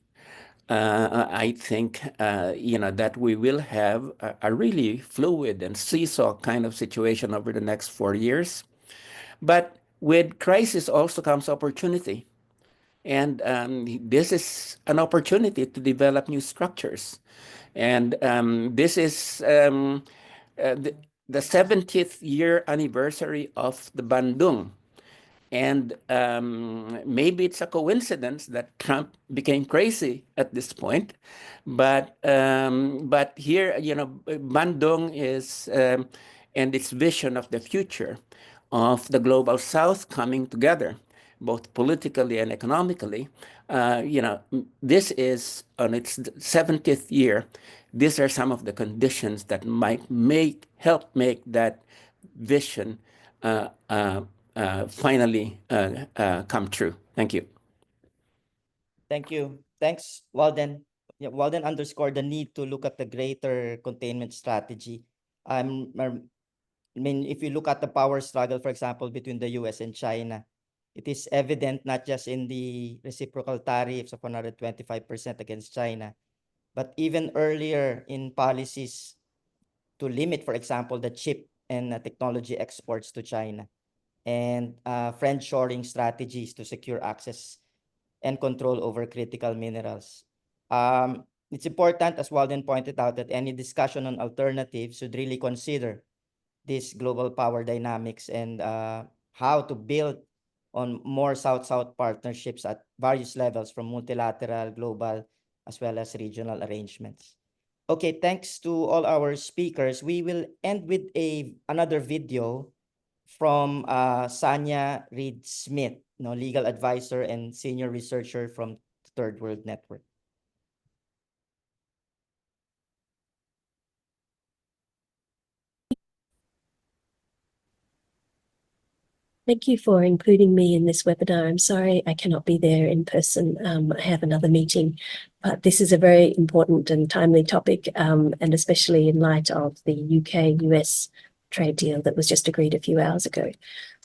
S5: I think, that we will have a really fluid and seesaw kind of situation over the next 4 years. But with crisis also comes opportunity. And this is an opportunity to develop new structures. And this is the 70th year anniversary of the Bandung. And maybe it's a coincidence that Trump became crazy at this point, but here, you know, Bandung is and its vision of the future of the global South coming together, both politically and economically. You know, this is on its 70th year. These are some of the conditions that might help make that vision finally come true. Thank you.
S1: Thank you. Thanks, Walden. Yeah, Walden underscored the need to look at the greater containment strategy. I mean, if you look at the power struggle, for example, between the US and China, it is evident not just in the reciprocal tariffs of 125% against China, but even earlier in policies to limit, for example, the chip and technology exports to China, and friend-shoring strategies to secure access and control over critical minerals. It's important, as Walden pointed out, that any discussion on alternatives should really consider these global power dynamics and how to build on more South-South partnerships at various levels, from multilateral, global, as well as regional arrangements. Okay, thanks to all our speakers. We will end with another video from Sanya Reed-Smith, legal advisor and senior researcher from Third World Network.
S6: Thank you for including me in this webinar. I'm sorry I cannot be there in person. I have another meeting, but this is a very important and timely topic, and especially in light of the UK-US trade deal that was just agreed a few hours ago.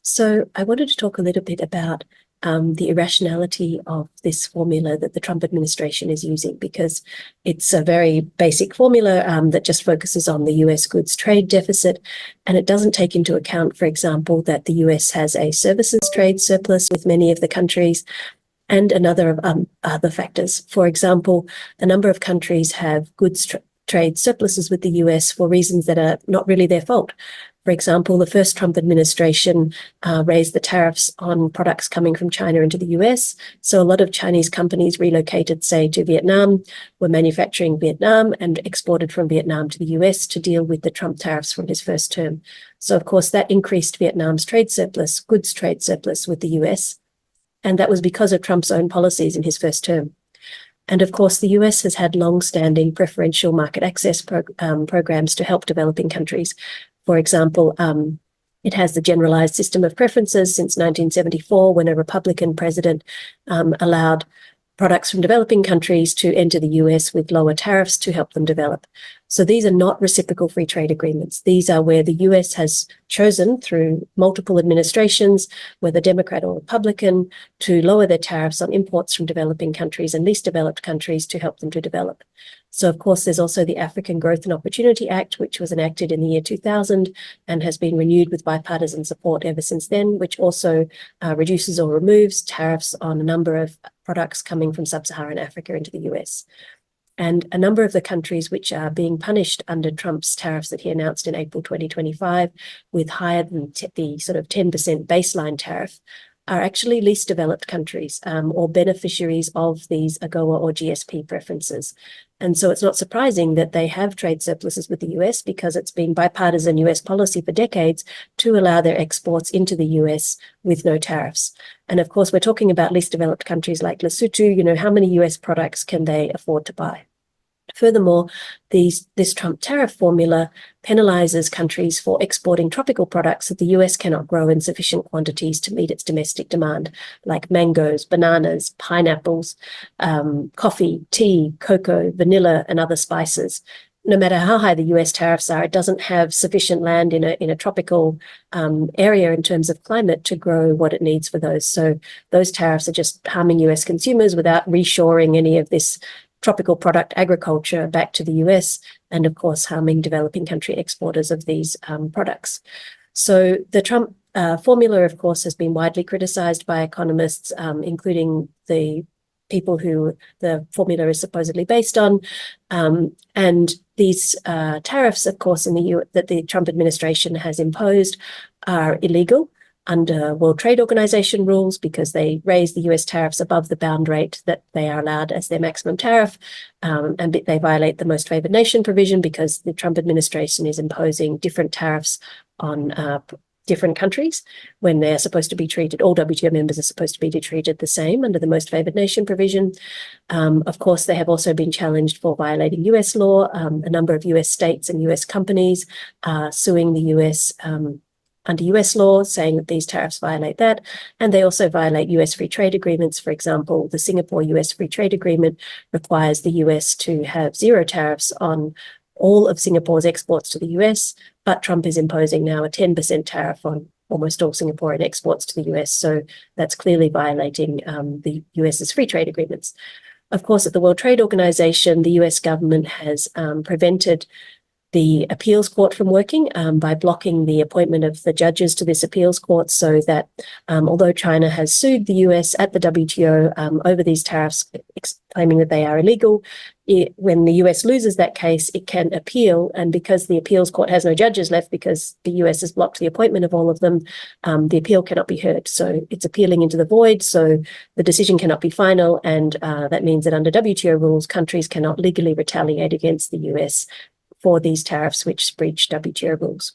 S6: So I wanted to talk a little bit about the irrationality of this formula that the Trump administration is using, because it's a very basic formula that just focuses on the US goods trade deficit, and it doesn't take into account, for example, that the US has a services trade surplus with many of the countries, and another of other factors. For example, a number of countries have goods trade surpluses with the US for reasons that are not really their fault. For example, the first Trump administration raised the tariffs on products coming from China into the US. So a lot of Chinese companies relocated, say, to Vietnam, were manufacturing Vietnam and exported from Vietnam to the US to deal with the Trump tariffs from his first term. So, of course, that increased Vietnam's trade surplus, goods trade surplus with the US. And that was because of Trump's own policies in his first term. And of course, the US has had long-standing preferential market access programs to help developing countries. For example, it has the generalized system of preferences since 1974, when a Republican president allowed products from developing countries to enter the US with lower tariffs to help them develop. So these are not reciprocal free trade agreements. These are where the US has chosen, through multiple administrations, whether Democrat or Republican, to lower their tariffs on imports from developing countries and least developed countries to help them to develop. So, of course, there's also the African Growth and Opportunity Act, which was enacted in the year 2000 and has been renewed with bipartisan support ever since then, which also reduces or removes tariffs on a number of products coming from sub-Saharan Africa into the US. And a number of the countries which are being punished under Trump's tariffs that he announced in April 2025, with higher than the sort of 10% baseline tariff, are actually least developed countries or beneficiaries of these AGOA or GSP preferences. And so it's not surprising that they have trade surpluses with the US, because it's been bipartisan US policy for decades to allow their exports into the US with no tariffs. And of course, we're talking about least developed countries like Lesotho. How many US products can they afford to buy? Furthermore, this Trump tariff formula penalizes countries for exporting tropical products that the US cannot grow in sufficient quantities to meet its domestic demand, like mangoes, bananas, pineapples, coffee, tea, cocoa, vanilla, and other spices. No matter how high the US tariffs are, it doesn't have sufficient land in a tropical area in terms of climate to grow what it needs for those. So those tariffs are just harming US consumers without reshoring any of this tropical product agriculture back to the US, and of course harming developing country exporters of these products. So the Trump formula, of course, has been widely criticized by economists, including the people who the formula is supposedly based on. And these tariffs, of course, that the Trump administration has imposed are illegal under World Trade Organization rules because they raise the US tariffs above the bound rate that they are allowed as their maximum tariff. And they violate the most favored nation provision because the Trump administration is imposing different tariffs on different countries when they're supposed to be treated, all WTO members are supposed to be treated the same under the most favored nation provision. Of course, they have also been challenged for violating US law. A number of US states and US companies are suing the US under US law, saying that these tariffs violate that. And they also violate US free trade agreements. For example, the Singapore-US free trade agreement requires the US to have zero tariffs on all of Singapore's exports to the US, but Trump is imposing now a 10% tariff on almost all Singaporean exports to the US. So that's clearly violating the US's free trade agreements. Of course, at the World Trade Organization, the US government has prevented the appeals court from working by blocking the appointment of the judges to this appeals court, so that although China has sued the US at the WTO over these tariffs, claiming that they are illegal, when the US loses that case, it can appeal. And because the appeals court has no judges left because the US has blocked the appointment of all of them, the appeal cannot be heard. So it's appealing into the void. So the decision cannot be final. And that means that under WTO rules, countries cannot legally retaliate against the US for these tariffs which breach WTO rules.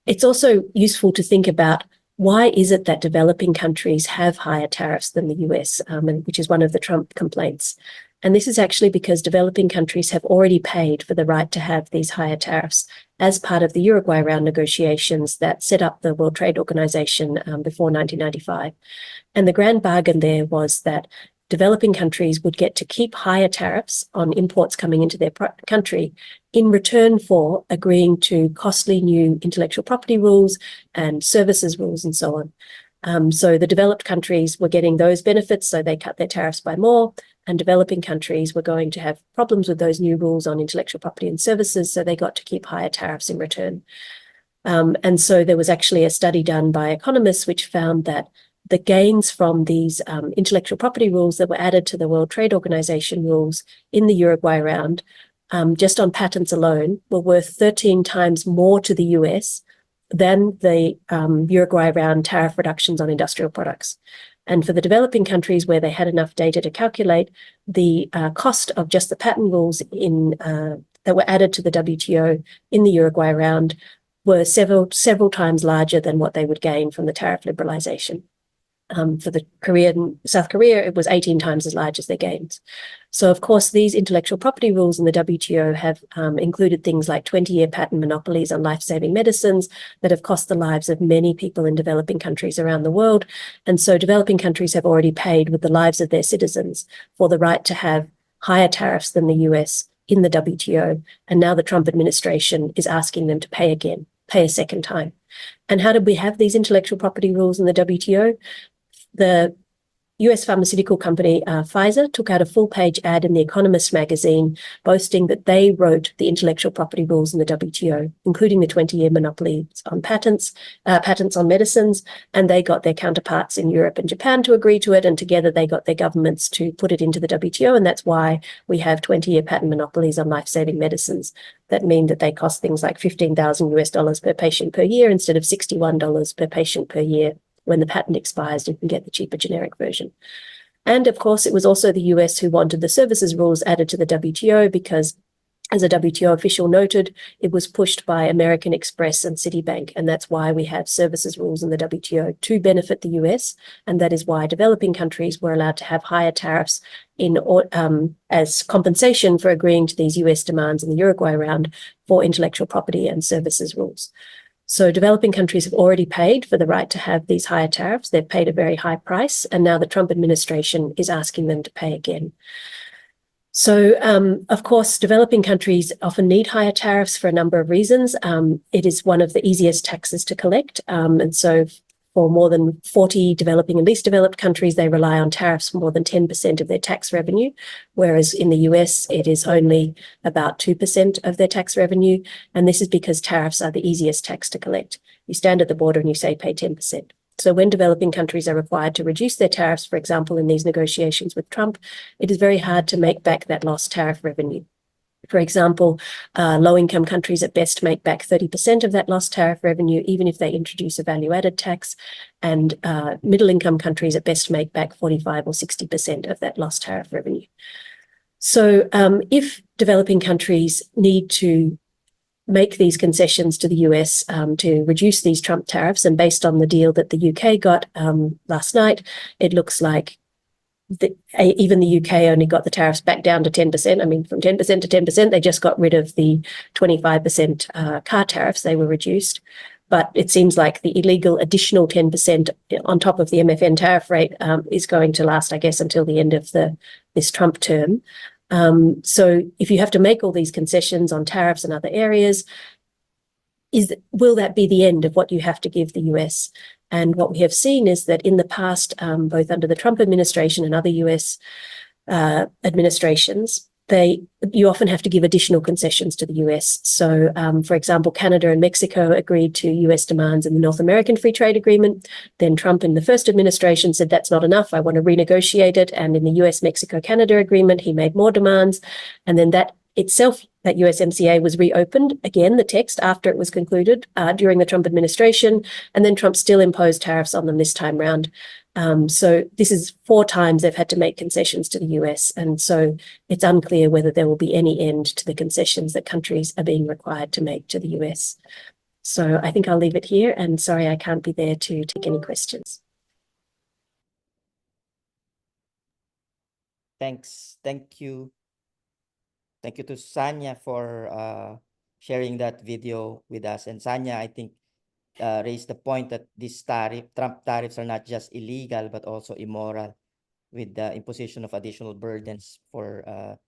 S6: It's also useful to think about why is it that developing countries have higher tariffs than the US, which is one of the Trump complaints. And this is actually because developing countries have already paid for the right to have these higher tariffs as part of the Uruguay round negotiations that set up the World Trade Organization before 1995. And the grand bargain there was that developing countries would get to keep higher tariffs on imports coming into their country in return for agreeing to costly new intellectual property rules and services rules and so on. So the developed countries were getting those benefits, so they cut their tariffs by more, and developing countries were going to have problems with those new rules on intellectual property and services, so they got to keep higher tariffs in return. And so there was actually a study done by economists which found that the gains from these intellectual property rules that were added to the World Trade Organization rules in the Uruguay round, just on patents alone, were worth 13 times more to the US than the Uruguay round tariff reductions on industrial products. And for the developing countries where they had enough data to calculate, the cost of just the patent rules that were added to the WTO in the Uruguay round were several times larger than what they would gain from the tariff liberalization. For the South Korea, it was 18 times as large as their gains. So, of course, these intellectual property rules in the WTO have included things like 20-year patent monopolies on life-saving medicines that have cost the lives of many people in developing countries around the world. And so developing countries have already paid with the lives of their citizens for the right to have higher tariffs than the US in the WTO. And now the Trump administration is asking them to pay again, pay a second time. And how did we have these intellectual property rules in the WTO? The US pharmaceutical company Pfizer took out a full-page ad in The Economist magazine boasting that they wrote the intellectual property rules in the WTO, including the 20-year monopolies on patents on medicines, and they got their counterparts in Europe and Japan to agree to it, and together they got their governments to put it into the WTO, and that's why we have 20-year patent monopolies on life-saving medicines that mean that they cost things like $15,000 per patient per year instead of $61 per patient per year. When the patent expires, you can get the cheaper generic version. And of course, it was also the US who wanted the services rules added to the WTO because, as a WTO official noted, it was pushed by American Express and Citibank. And that's why we have services rules in the WTO to benefit the US. And that is why developing countries were allowed to have higher tariffs as compensation for agreeing to these US demands in the Uruguay round for intellectual property and services rules. So developing countries have already paid for the right to have these higher tariffs. They've paid a very high price, and now the Trump administration is asking them to pay again. So, of course, developing countries often need higher tariffs for a number of reasons. It is one of the easiest taxes to collect. And so for more than 40 developing and least developed countries, they rely on tariffs for more than 10% of their tax revenue, whereas in the US, it is only about 2% of their tax revenue. And this is because tariffs are the easiest tax to collect. You stand at the border and you say pay 10%. So when developing countries are required to reduce their tariffs, for example, in these negotiations with Trump, it is very hard to make back that lost tariff revenue. For example, low-income countries at best make back 30% of that lost tariff revenue, even if they introduce a value-added tax, and middle-income countries at best make back 45 or 60% of that lost tariff revenue. So if developing countries need to make these concessions to the US to reduce these Trump tariffs, and based on the deal that the UK got last night, it looks like even the UK only got the tariffs back down to 10%. I mean, from 10% to 10%, they just got rid of the 25% car tariffs. They were reduced. But it seems like the illegal additional 10% on top of the MFN tariff rate is going to last, I guess, until the end of this Trump term. So if you have to make all these concessions on tariffs and other areas, will that be the end of what you have to give the US? And what we have seen is that in the past, both under the Trump administration and other US administrations, you often have to give additional concessions to the US. So, for example, Canada and Mexico agreed to US demands in the North American Free Trade Agreement. Then Trump in the first administration said, that's not enough, I want to renegotiate it. And in the US-Mexico-Canada agreement, he made more demands. And then that itself, that USMCA was reopened, again, the text, after it was concluded during the Trump administration, and then Trump still imposed tariffs on them this time round. So this is 4 times they've had to make concessions to the US, and so it's unclear whether there will be any end to the concessions that countries are being required to make to the US. So I think I'll leave it here, and sorry I can't be there to take any questions.
S1: Thanks. Thank you. Thank you to Sanya for sharing that video with us. And Sanya, I think, raised the point that these Trump tariffs are not just illegal, but also immoral, with the imposition of additional burdens for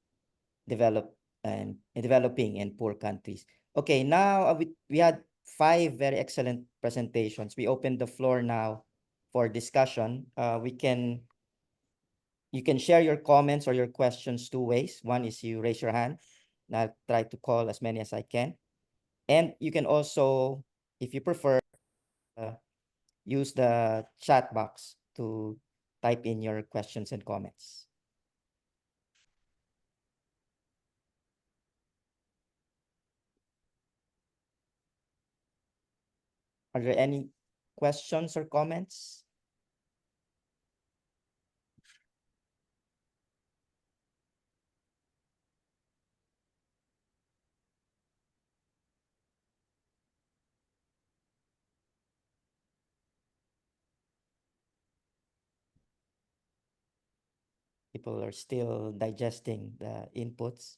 S1: developing and poor countries. Okay, now we had 5 very excellent presentations. We open the floor now for discussion. You can share your comments or your questions 2 ways. One is you raise your hand, and I'll try to call as many as I can. And you can also, if you prefer, use the chat box to type in your questions and comments. Are there any questions or comments? People are still digesting the inputs.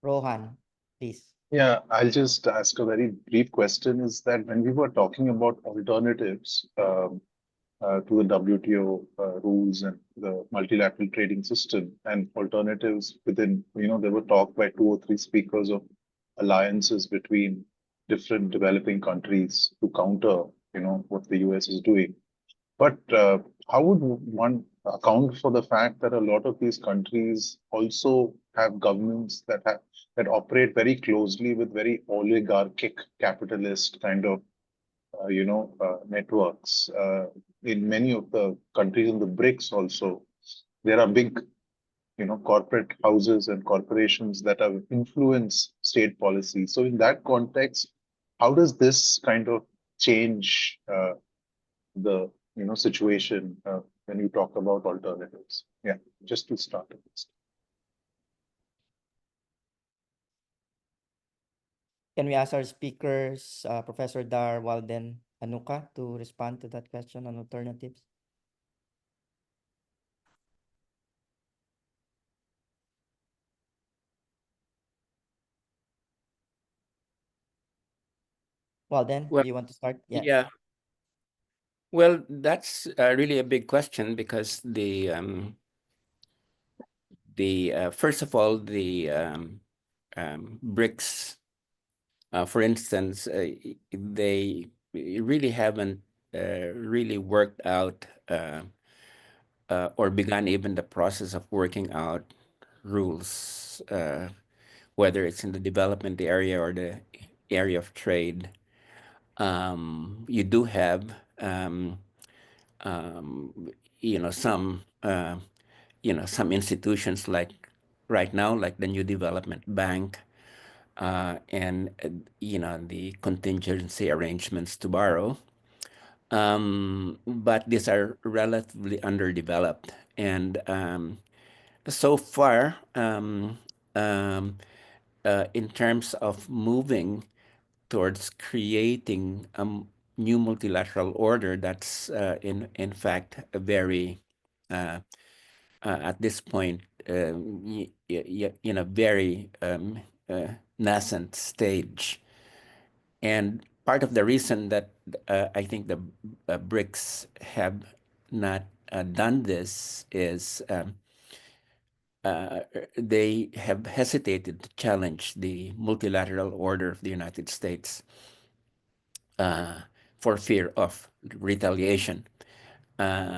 S1: Rohan, please.
S7: Yeah, I'll just ask a very brief question, is that when we were talking about alternatives to the WTO rules and the multilateral trading system and alternatives within, there were talk by 2 or 3 speakers of alliances between different developing countries to counter, what the US is doing. But how would one account for the fact that a lot of these countries also have governments that operate very closely with very oligarchic capitalist kind of networks? In many of the countries in the BRICS also, there are big corporate houses and corporations that have influenced state policy. So in that context, how does this kind of change the situation when you talk about alternatives? Yeah, just to start with this.
S1: Can we ask our speakers, Professor Dar, Walden, Anuka, to respond to that question on alternatives? Walden,
S5: Well,
S1: do you want to start?
S5: Yeah. Well, that's really a big question, because first of all, the BRICS, for instance, they really haven't really worked out or began even the process of working out rules, whether it's in the development area or the area of trade. You do have, some, some institutions like right now, like the New Development Bank, and, the contingency arrangements to borrow. But these are relatively underdeveloped. And so far, in terms of moving towards creating a new multilateral order, that's in fact a very at this point in a very nascent stage. And part of the reason that I think the BRICS have not done this is they have hesitated to challenge the multilateral order of the United States for fear of retaliation. But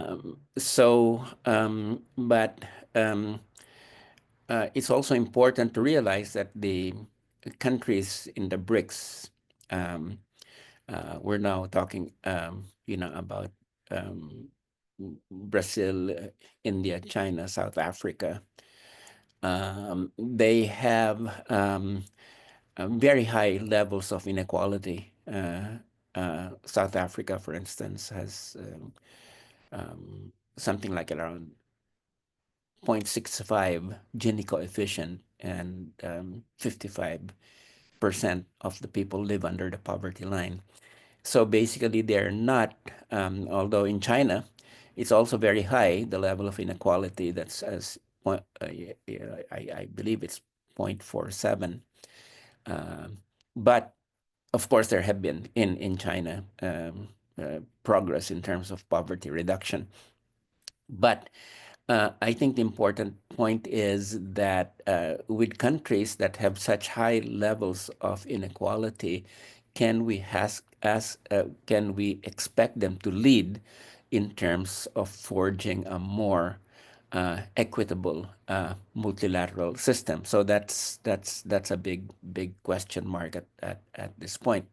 S5: it's also important to realize that the countries in the BRICS, we're now talking, about Brazil, India, China, South Africa. They have very high levels of inequality. South Africa, for instance, has something like around 0.65 Gini coefficient, and 55% of the people live under the poverty line. So basically, they're not, although in China, it's also very high, the level of inequality that's as I believe it's 0.47. But of course, there have been in China progress in terms of poverty reduction. But I think the important point is that with countries that have such high levels of inequality, can we expect them to lead in terms of forging a more equitable multilateral system? So that's a big question mark at this point.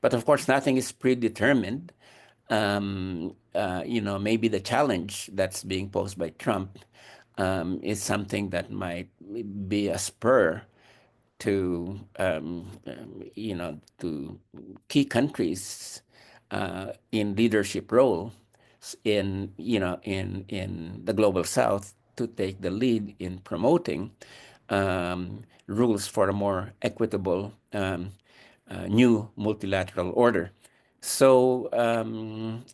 S5: But of course, nothing is predetermined. Maybe the challenge that's being posed by Trump is something that might be a spur to, to key countries in leadership role in the global South to take the lead in promoting rules for a more equitable new multilateral order. So,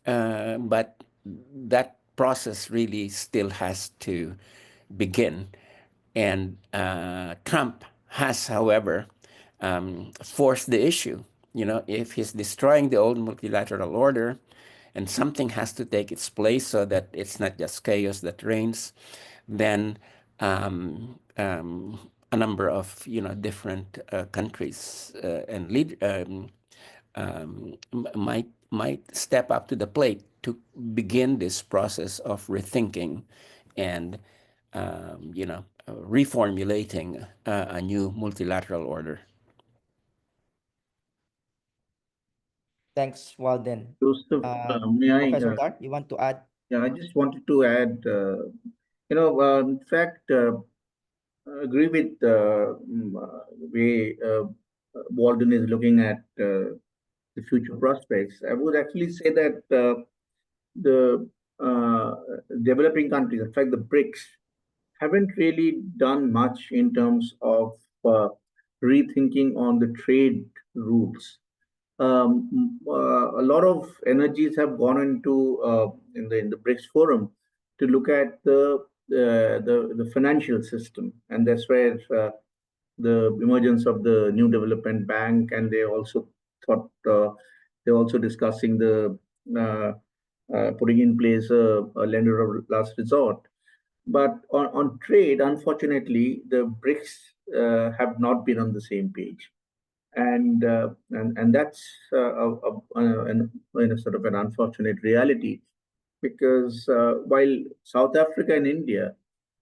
S5: but that process really still has to begin. And Trump has, however, forced the issue. If he's destroying the old multilateral order, and something has to take its place so that it's not just chaos that reigns, then a number of different countries and might step up to the plate to begin this process of rethinking and reformulating a new multilateral order.
S1: Thanks, Walden.
S3: Joseph, may I?
S1: Professor Dar, you want to add?
S3: Yeah, I just wanted to add, in fact, agree with the way Walden is looking at the future prospects. I would actually say that the developing countries, in fact, the BRICS, haven't really done much in terms of rethinking on the trade rules. A lot of energies have gone into in the BRICS forum to look at the financial system, and that's where the emergence of the New Development Bank, and they also thought they're also discussing the putting in place a lender of last resort. But on trade, unfortunately, the BRICS have not been on the same page. And that's a sort of an unfortunate reality. because while South Africa and India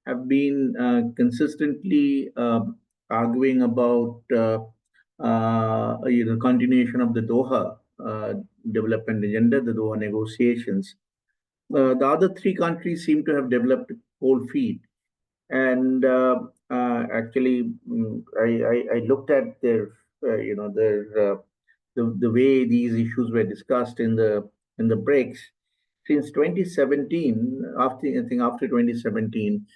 S3: have been consistently arguing about continuation of the Doha development agenda, the Doha negotiations. The other three countries seem to have developed cold feet, and actually, I looked at their the way these issues were discussed in the BRICS since 2017. After 2017,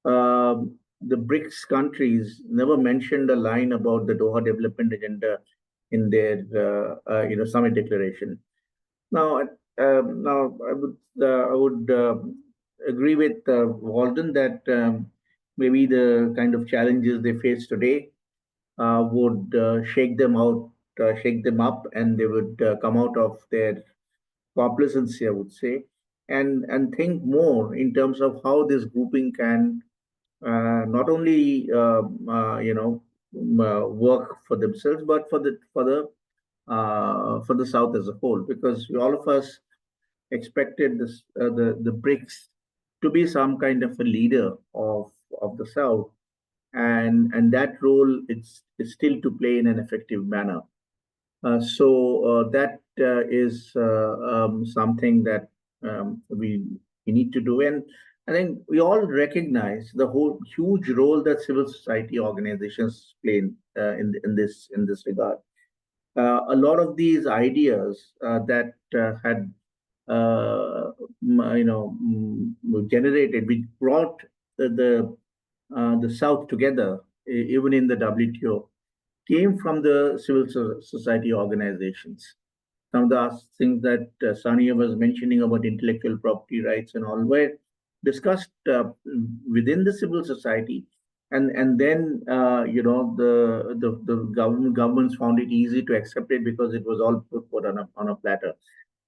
S3: the BRICS countries never mentioned a line about the Doha Development Agenda in their summit declaration. Now, I would agree with Walden that maybe the kind of challenges they face today would shake them up, and they would come out of their complacency, I would say, and think more in terms of how this grouping can not only work for themselves, but for the South as a whole, because all of us expected the BRICS to be some kind of a leader of the South, and that role is still to play in an effective manner. So that is something that we need to do, and I think we all recognize the whole huge role that civil society organizations play in this regard. A lot of these ideas that had generated, which brought the South together, even in the WTO, came from the civil society organizations. Some of the things that Sania was mentioning about intellectual property rights and all were discussed within the civil society, and then the governments found it easy to accept it because it was all put on a platter.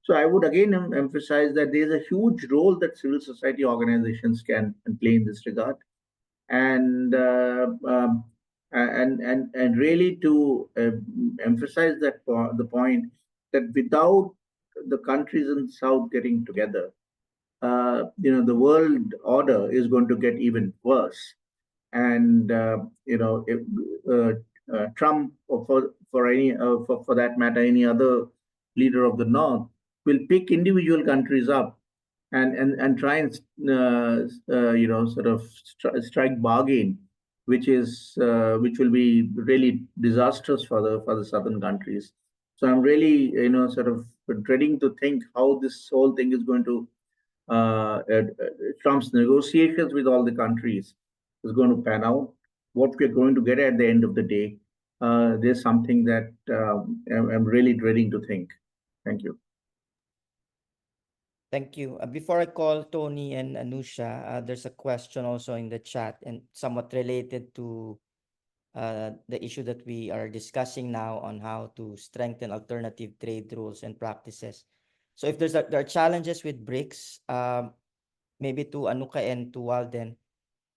S3: So I would again emphasize that there is a huge role that civil society organizations can play in this regard, and really to emphasize the point that without the countries in the South getting together, the world order is going to get even worse. And if Trump, or for that matter, any other leader of the North, will pick individual countries up and try and sort of strike bargain, which will be really disastrous for the southern countries. So I'm really sort of dreading to think how this whole thing is going to Trump's negotiations with all the countries is going to pan out. What we're going to get at the end of the day, there's something that I'm really dreading to think. Thank you.
S1: Thank you. Before I call Tony and Anusha, there's a question also in the chat and somewhat related to the issue that we are discussing now on how to strengthen alternative trade rules and practices. So if there are challenges with BRICS, maybe to Anuka and to Walden,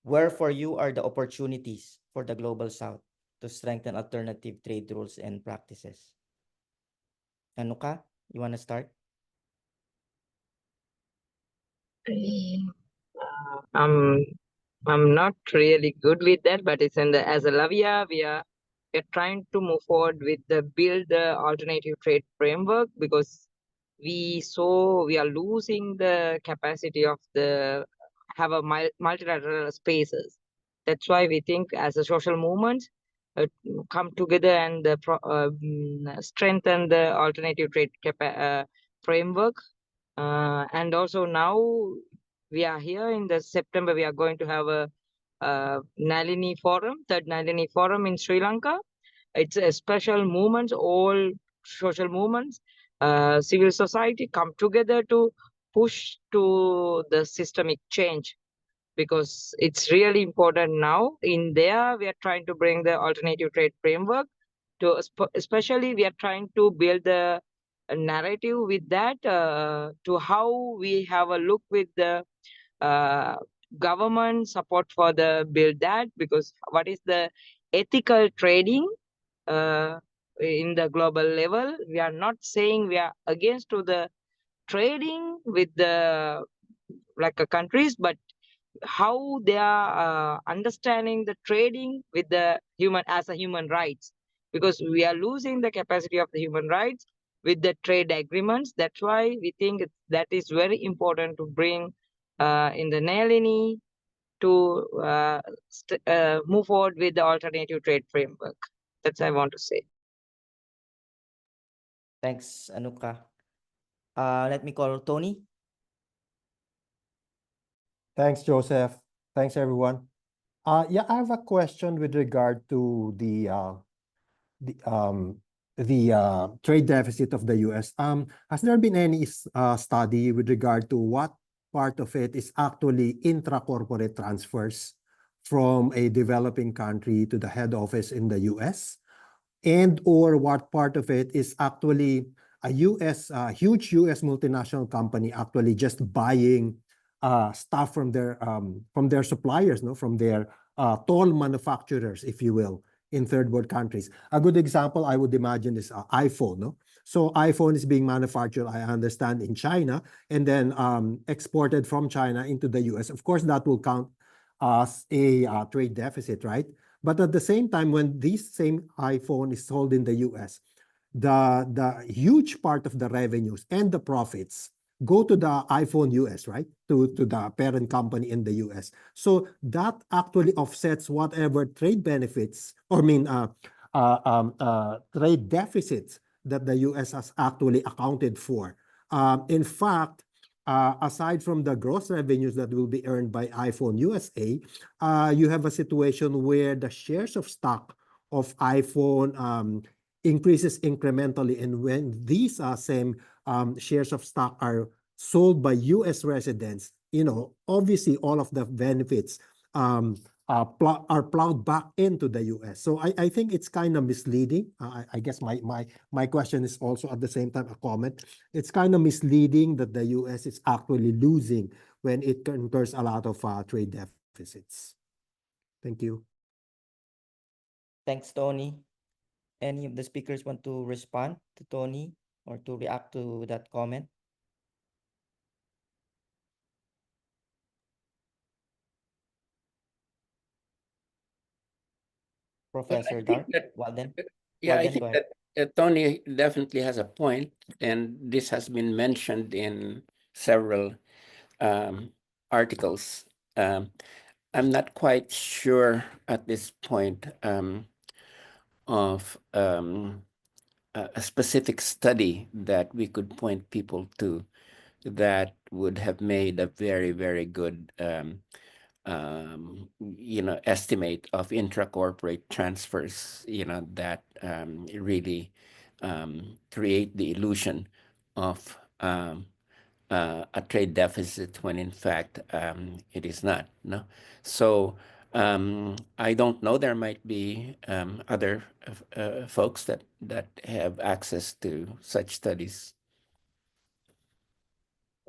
S1: where for you are the opportunities for the Global South to strengthen alternative trade rules and practices? Anuka, you want to start?
S4: I'm not really good with that, but it's as a Lavia, we're trying to move forward with build the alternative trade framework, because we are losing the capacity of have a multilateral spaces. That's why we think as a social movement come together and strengthen the alternative trade framework. And also now we are here in the September, we are going to have a Nalini Forum, third Nalini Forum in Sri Lanka. It's a special movement, all social movements, civil society come together to push to the systemic change, because it's really important now. In there, we are trying to bring the alternative trade framework to, especially we are trying to build the narrative with that to how we have a look with the government support for the build that, because what is the ethical trading in the global level. We are not saying we are against to the
S8: trading with the countries, but how they are understanding the trading with the human as a human rights, because we are losing the capacity of the human rights with the trade agreements. That's why we think that is very important to bring in the Nalini to move forward with the alternative trade framework. That's what I want to say.
S1: Thanks, Anuka. Let me call Tony.
S9: Thanks, Joseph. Thanks, everyone. Yeah, I have a question with regard to the trade deficit of the U.S. Has there been any study with regard to what part of it is actually intra-corporate transfers from a developing country to the head office in the U.S., and or what part of it is actually a huge U.S. multinational company actually just buying stuff from their suppliers, from their toll manufacturers, if you will, in third world countries. A good example I would imagine is iPhone. No? So iPhone is being manufactured, I understand, in China and then exported from China into the US. Of course, that will count as a trade deficit, right? But at the same time, when this same iPhone is sold in the US, the huge part of the revenues and the profits go to the iPhone US, right? To the parent company in the US. So that actually offsets whatever trade benefits, trade deficits that the US has actually accounted for. In fact, aside from the gross revenues that will be earned by iPhone USA, you have a situation where the shares of stock of iPhone increases incrementally. And when these same shares of stock are sold by US residents, obviously all of the benefits are plowed back into the US. So I think it's kind of misleading. I guess my question is also at the same time a comment. It's kind of misleading that the US is actually losing when it incurs a lot of trade deficits. Thank you.
S1: Thanks, Tony. Any of the speakers want to respond to Tony or to react to that comment? Professor Dark, Walden?
S5: Yeah, I
S1: Walden,
S5: think
S1: go ahead.
S5: that Tony definitely has a point, and this has been mentioned in several articles. I'm not quite sure at this point of a specific study that we could point people to that would have made a very, very good estimate of intra-corporate transfers, that really create the illusion of a trade deficit when in fact it is not. No, so I don't know. There might be other folks that have access to such studies.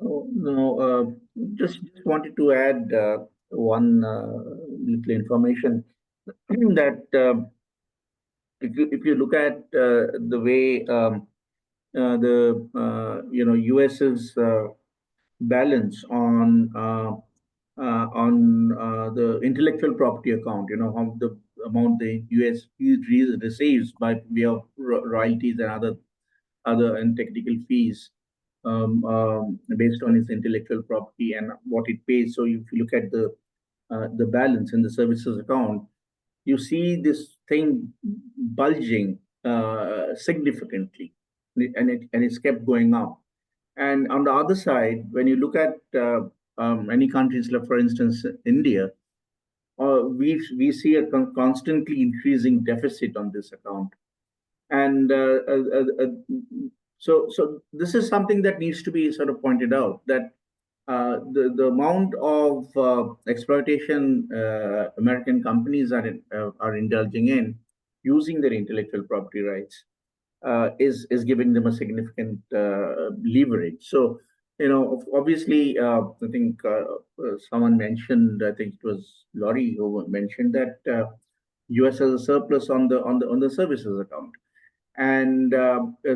S3: Oh, no, just wanted to add one little information that if you look at the way the US's balance on the intellectual property account, how the amount the US receives by way of royalties and other and technical fees based on its intellectual property and what it pays. So if you look at the balance in the services account, you see this thing bulging significantly, and it's kept going up. And on the other side, when you look at many countries, like for instance India, we see a constantly increasing deficit on this account. And so this is something that needs to be sort of pointed out, that the amount of exploitation American companies are indulging in using their intellectual property rights is giving them a significant leverage. So obviously, I think someone mentioned, I think it was Laurie who mentioned that US has a surplus on the services account. And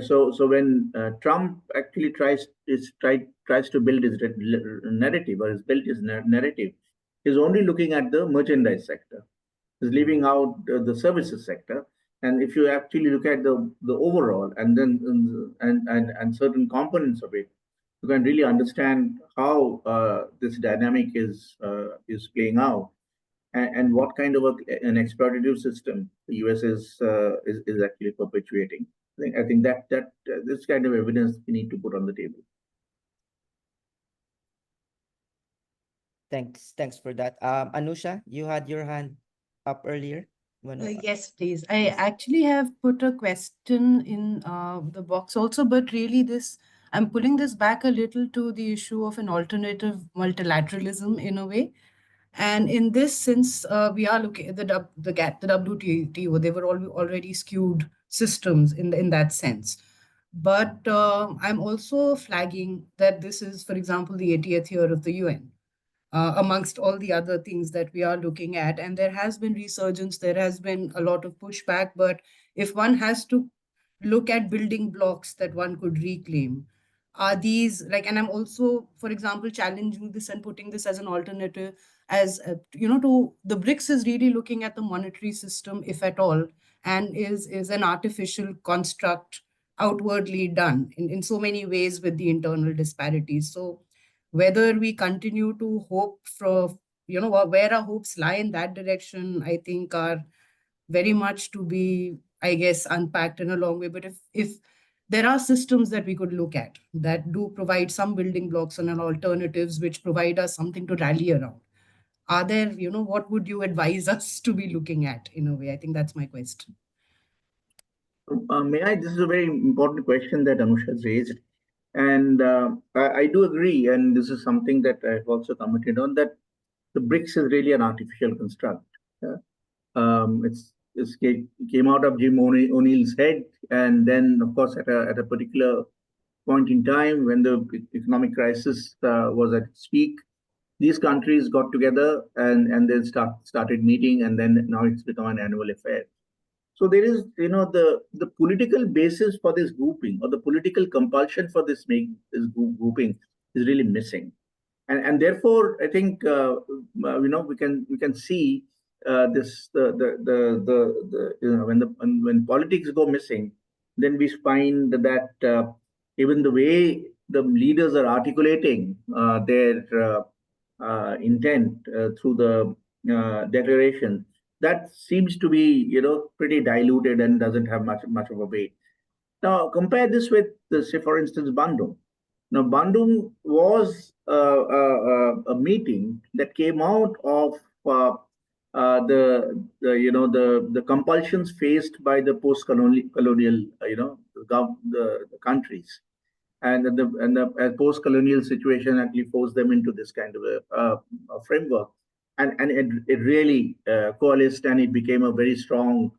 S3: so when Trump actually tries to build his narrative, or has built his narrative, he's only looking at the merchandise sector. He's leaving out the services sector. And if you actually look at the overall, and then and certain components of it, you can really understand how this dynamic is playing out, and what kind of an exploitative system the US is actually perpetuating. I think that this kind of evidence we need to put on the table.
S1: Thanks for that. Anusha, you had your hand up earlier.
S10: Yes, please. I actually have put a question in the box also, but really I'm pulling this back a little to the issue of an alternative multilateralism in a way. And in this, since we are looking at the WTO, they were already skewed systems in that sense. But I'm also flagging that this is, for example, the 80th year of the UN, amongst all the other things that we are looking at. And there has been resurgence, there has been a lot of pushback. But if one has to look at building blocks that one could reclaim, are these like, and I'm also, for example, challenging this and putting this as an alternative, as to the BRICS is really looking at the monetary system, if at all, and is an artificial construct outwardly done in so many ways with the internal disparities. So whether we continue to hope for, where our hopes lie in that direction, I think are very much to be, I guess, unpacked in a long way. But if there are systems that we could look at that do provide some building blocks and alternatives which provide us something to rally around, are there, what would you advise us to be looking at in a way? I think that's my question.
S3: This is a very important question that Anusha has raised. And I do agree, and this is something that I've also commented on, that the BRICS is really an artificial construct. It came out of Jim O'Neill's head, and then, of course, at a particular point in time when the economic crisis was at its peak, these countries got together and then started meeting, and then now it's become an annual affair. So there is, the political basis for this grouping, or the political compulsion for this grouping is really missing, and therefore I think we can see this when politics go missing, then we find that even the way the leaders are articulating their intent through the declaration, that seems to be pretty diluted and doesn't have much of a weight. Now compare this with, say, for instance, Bandung. Now Bandung was a meeting that came out of the compulsions faced by the post-colonial the countries, and the post-colonial situation actually forced them into this kind of a framework, and it really coalesced, and it became a very strong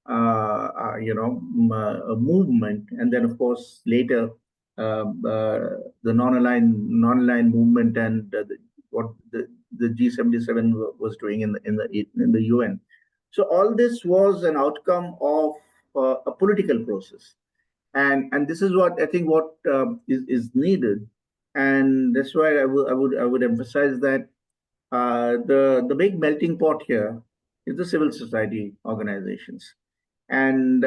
S3: a movement. And then, of course, later the non-aligned movement, and what the G77 was doing in the UN. So all this was an outcome of a political process, and this is what I think is needed, and that's why I would emphasize that the big melting pot here is the civil society organizations. And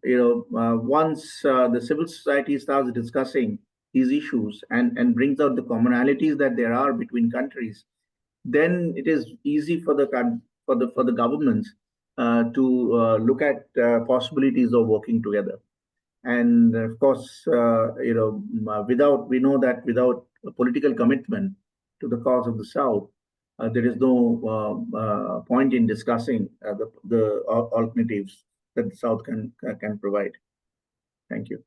S3: once the civil society starts discussing these issues and brings out the commonalities that there are between countries, then it is easy for the governments to look at possibilities of working together. And of course, we know that without a political commitment to the cause of the South, there is no point in discussing the alternatives that the South can provide. Thank you.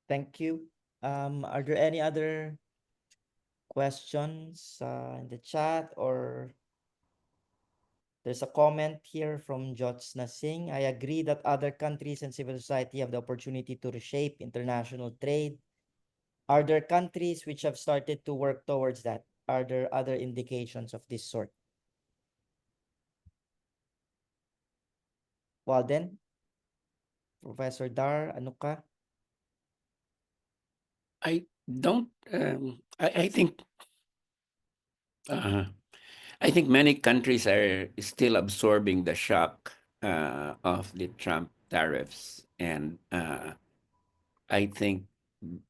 S1: Thank you. Are there any other questions in the chat, or there's a comment here from Jyotsna Singh? I agree that other countries and civil society have the opportunity to reshape international trade. Are there countries which have started to work towards that? Are there other indications of this sort? Walden? Professor Dar, ano ka?
S5: I don't. I think. I think many countries are still absorbing the shock of the Trump tariffs, and I think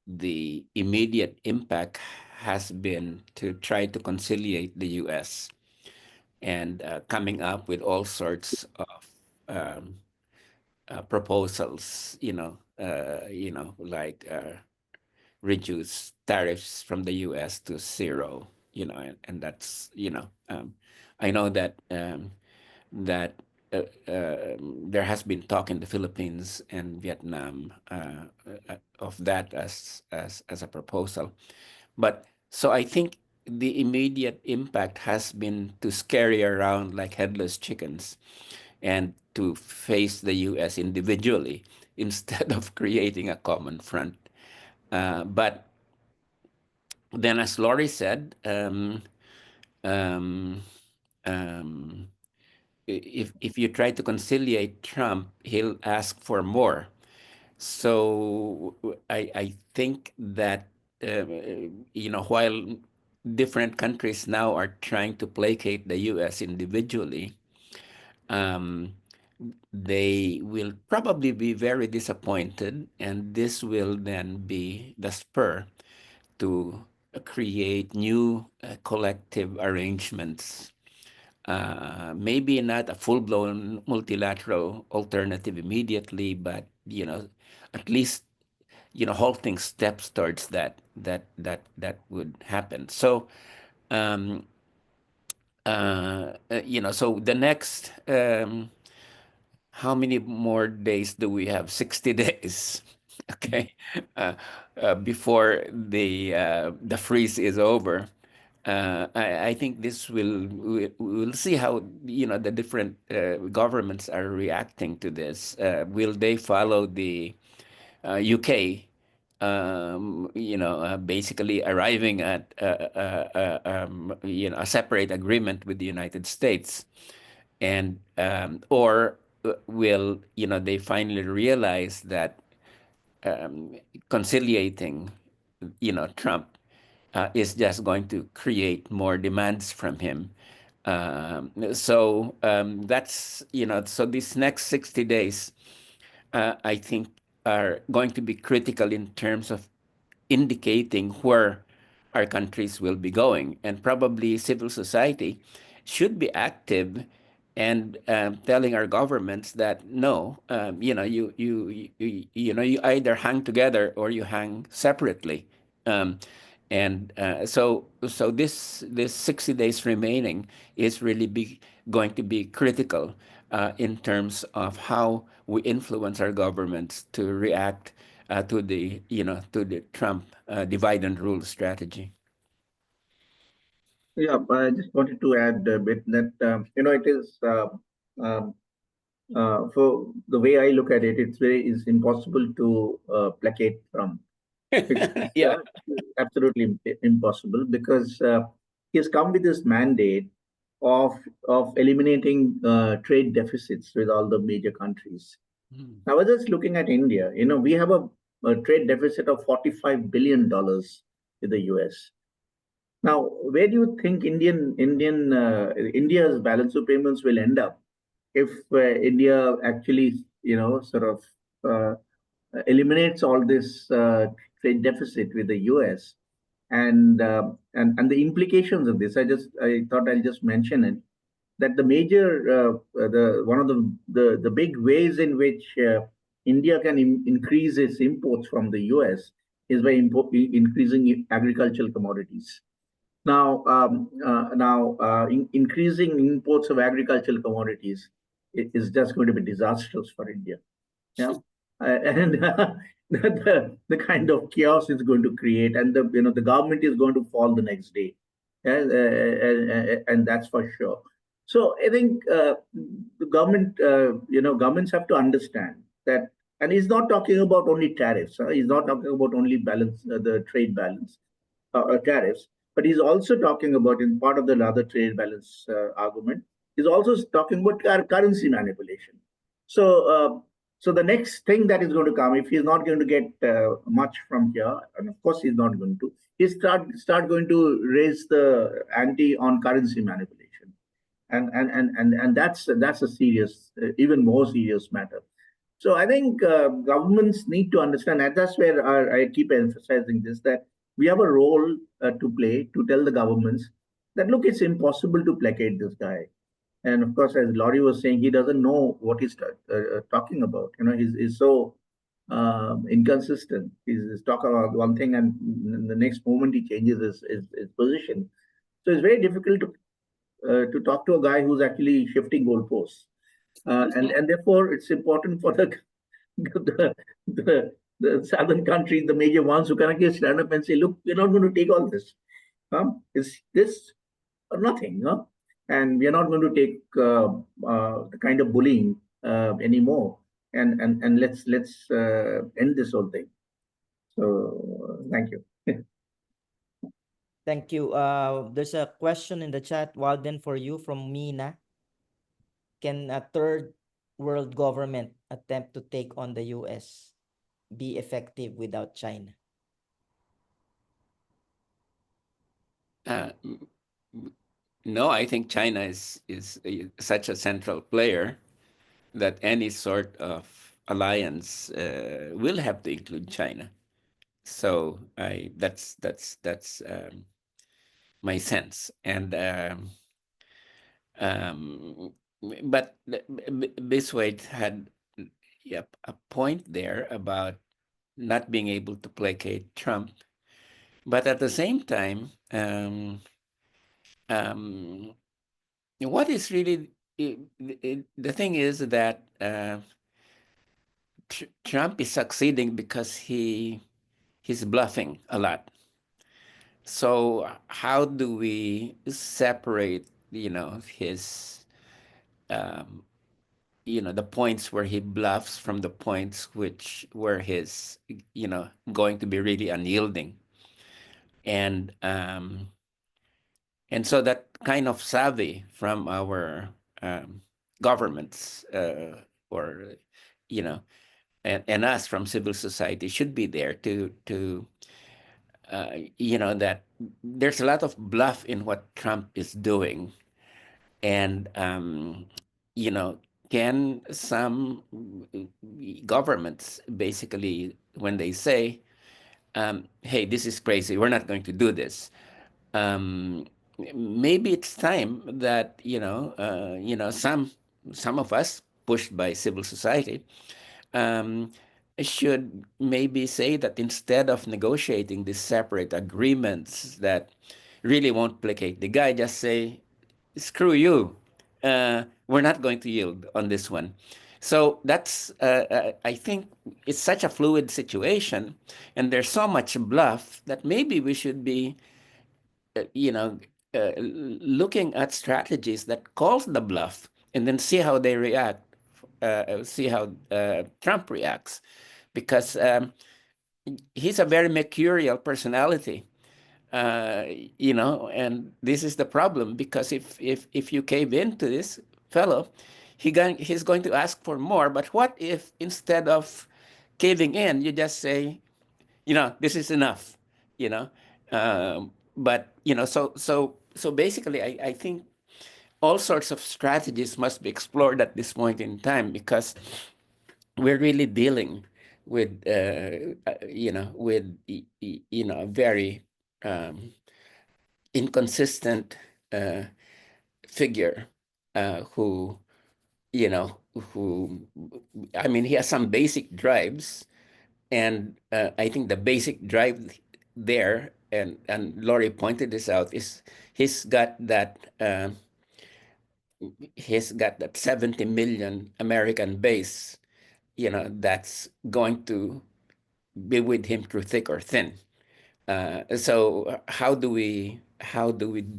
S5: the immediate impact has been to try to conciliate the U.S. and coming up with all sorts of proposals. Like reduce tariffs from the U.S. to zero. And that's I know that that there has been talk in the Philippines and Vietnam of that as a proposal. But so I think the immediate impact has been to scurry around like headless chickens and to face the U.S. individually instead of creating a common front. But then, as Laurie said, if you try to conciliate Trump, he'll ask for more. So I think that while different countries now are trying to placate the U.S. individually, they will probably be very disappointed, and this will then be the spur to create new collective arrangements. Maybe not a full-blown multilateral alternative immediately, but at least halting steps towards that would happen. So so the next how many more days do we have? 60 days. Okay, before the freeze is over. I think we'll see how the different governments are reacting to this. Will they follow the UK? Basically arriving at a separate agreement with the United States, and or will they finally realize that conciliating Trump is just going to create more demands from him. That's so these next 60 days I think are going to be critical in terms of indicating where our countries will be going, and probably civil society should be active and telling our governments that no, you either hang together or you hang separately. So this 60 days remaining is really going to be critical in terms of how we influence our governments to react to the Trump divide and rule strategy.
S3: Yeah, I just wanted to add a bit that it is for the way I look at it, it's impossible to placate Trump. It's
S5: Yeah.
S3: absolutely impossible because he's come with this mandate of eliminating trade deficits with all the major countries. I was just looking at India. We have a trade deficit of $45 billion with the US. Now, where do you think India's balance of payments will end up if India actually, sort of eliminates all this trade deficit with the US, and the implications of this? I thought I'll just mention it, that the major one of the big ways in which India can increase its imports from the US is by increasing agricultural commodities. Now, increasing imports of agricultural commodities is just going to be disastrous for India. Yeah, and the kind of chaos it's going to create, and the government is going to fall the next day, and that's for sure. So I think the governments have to understand that, and he's not talking about only tariffs. He's not talking about only balance, the trade balance, tariffs, but he's also talking about, in part of the other trade balance argument, he's also talking about currency manipulation. So the next thing that is going to come, if he's not going to get much from here, and of course he's not going to, he start going to raise the ante on currency manipulation, and that's a serious, even more serious matter. So I think governments need to understand, and that's where I keep emphasizing this, that we have a role to play to tell the governments that, look, it's impossible to placate this guy. And of course, as Laurie was saying, he doesn't know what he's talking about. He's so inconsistent. He's talking about one thing, and the next moment he changes his position. So it's very difficult to talk to a guy who's actually shifting goalposts. And therefore, it's important for the southern countries, the major ones, who can actually stand up and say, look, we're not going to take all this. It's this or nothing. And we are not going to take the kind of bullying anymore. And let's end this whole thing. So thank you.
S1: Thank you. There's a question in the chat, Walden, for you from Mina. Can a third world government attempt to take on the US be effective without China?
S5: No, I think China is such a central player that any sort of alliance will have to include China. So that's my sense. And but Biswait had a point there about not being able to placate Trump, but at the same time, what is really the thing is that Trump is succeeding because he's bluffing a lot. So how do we separate, his, the points where he bluffs from the points where he's, going to be really unyielding, and so that kind of savvy from our governments, or and us from civil society should be there to that there's a lot of bluff in what Trump is doing, and can some governments basically, when they say, hey, this is crazy, we're not going to do this, maybe it's time that some of us, pushed by civil society, should maybe say that instead of negotiating these separate agreements that really won't placate the guy, just say, screw you, we're not going to yield on this one. So that's, I think it's such a fluid situation, and there's so much bluff that maybe we should be, looking at strategies that calls the bluff, and then see how they react, see how Trump reacts, because he's a very mercurial personality, and this is the problem, because if you cave into this fellow, he's going to ask for more. But what if instead of caving in, you just say, this is enough, but so basically, I think all sorts of strategies must be explored at this point in time, because we're really dealing with with a very inconsistent figure, who I mean, he has some basic drives, and I think the basic drive there, and Laurie pointed this out, is he's got that 70 million American base, that's going to be with him through thick or thin. So how do we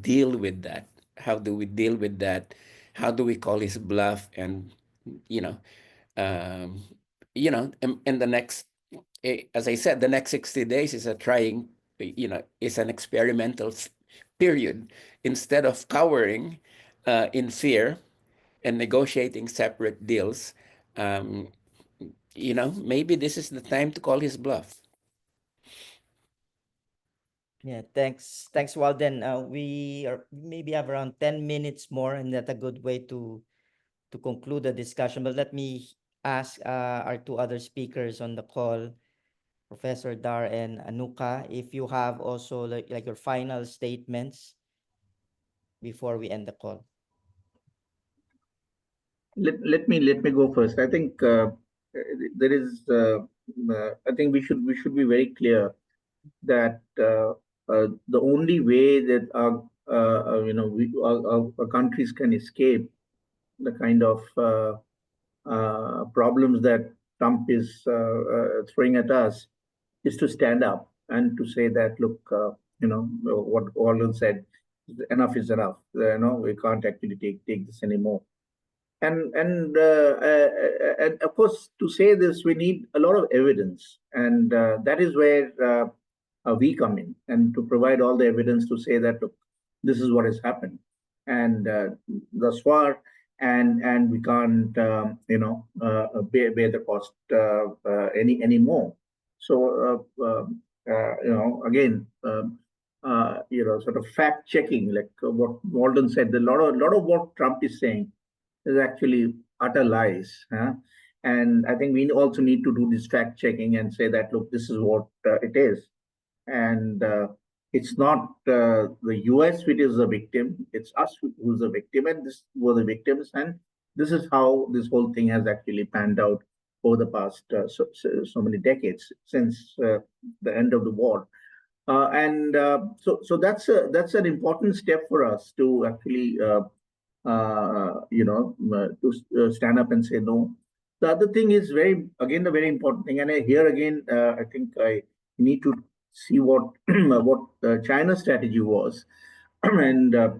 S5: deal with that? How do we deal with that? How do we call his bluff? And and the next, as I said, the next 60 days is is an experimental period. Instead of cowering in fear and negotiating separate deals, maybe this is the time to call his bluff.
S1: Yeah, thanks, Walden. We maybe have around 10 minutes more, and that's a good way to conclude the discussion. But let me ask our two other speakers on the call, Professor Dar and Anuka, if you have also like your final statements before we end the call.
S3: Let me go first. I think there is. I think we should be very clear that the only way that our countries can escape the kind of problems that Trump is throwing at us is to stand up and to say that, look, what Orlan said, enough is enough. We can't actually take this anymore. And of course, to say this, we need a lot of evidence, and that is where we come in, and to provide all the evidence to say that, look, this is what has happened, and thus far, and we can't bear the cost anymore. So again, sort of fact checking, like what Walden said, a lot of what Trump is saying is actually utter lies. And I think we also need to do this fact checking and say that, look, this is what it is. And it's not the US which is the victim, it's us who's the victim, and this were the victims. And this is how this whole thing has actually panned out over the past so many decades since the end of the war. So that's an important step for us to actually to stand up and say no. The other thing is a very important thing, and here again, I think I need to see what what China's strategy was. And I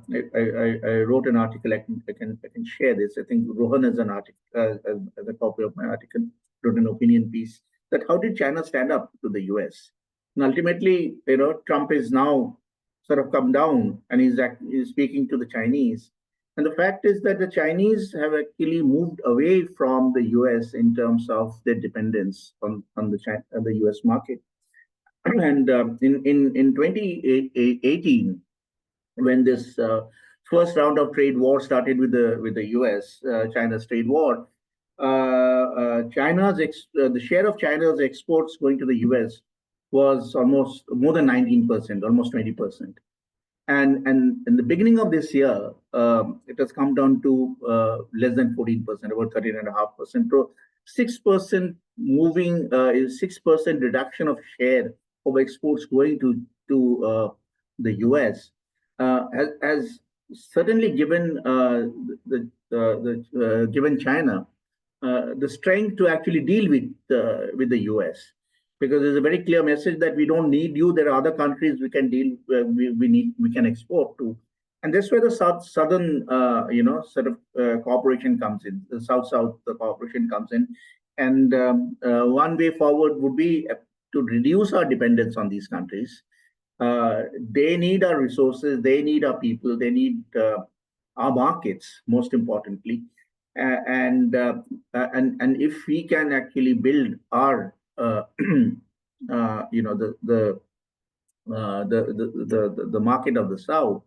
S3: wrote an article. I can share this. I think Rohan has an article as a copy of my article. Wrote an opinion piece that how did China stand up to the US? And ultimately, Trump is now sort of come down and he's speaking to the Chinese. And the fact is that the Chinese have actually moved away from the US in terms of their dependence on the US market. And in 2018, when this first round of trade war started with the US China's trade war, the share of China's exports going to the US was almost more than 19%, almost 20%. And in the beginning of this year, it has come down to less than 14%, about 13.5%. So 6% moving is 6% reduction of share of exports going to the US has certainly given given China the strength to actually deal with the US, because there's a very clear message that we don't need you. There are other countries we can deal. We can export to, and that's where the southern sort of cooperation comes in. The south cooperation comes in, and one way forward would be to reduce our dependence on these countries. They need our resources. They need our people. They need our markets, most importantly. And if we can actually build our the market of the South,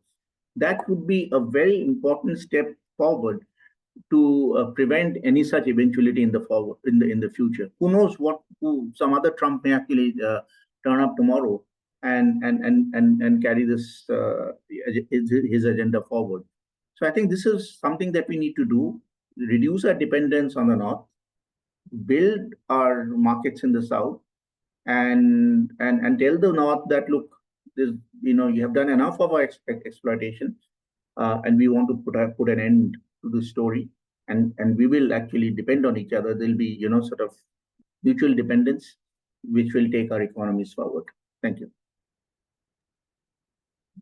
S3: that would be a very important step forward to prevent any such eventuality in the future. Who knows some other Trump may actually turn up tomorrow and carry this his agenda forward. So I think this is something that we need to do: reduce our dependence on the North, build our markets in the South, and tell the North that, look, you have done enough of our exploitation, and we want to put an end to the story, and we will actually depend on each other. There'll be sort of mutual dependence, which will take our economies forward. Thank you.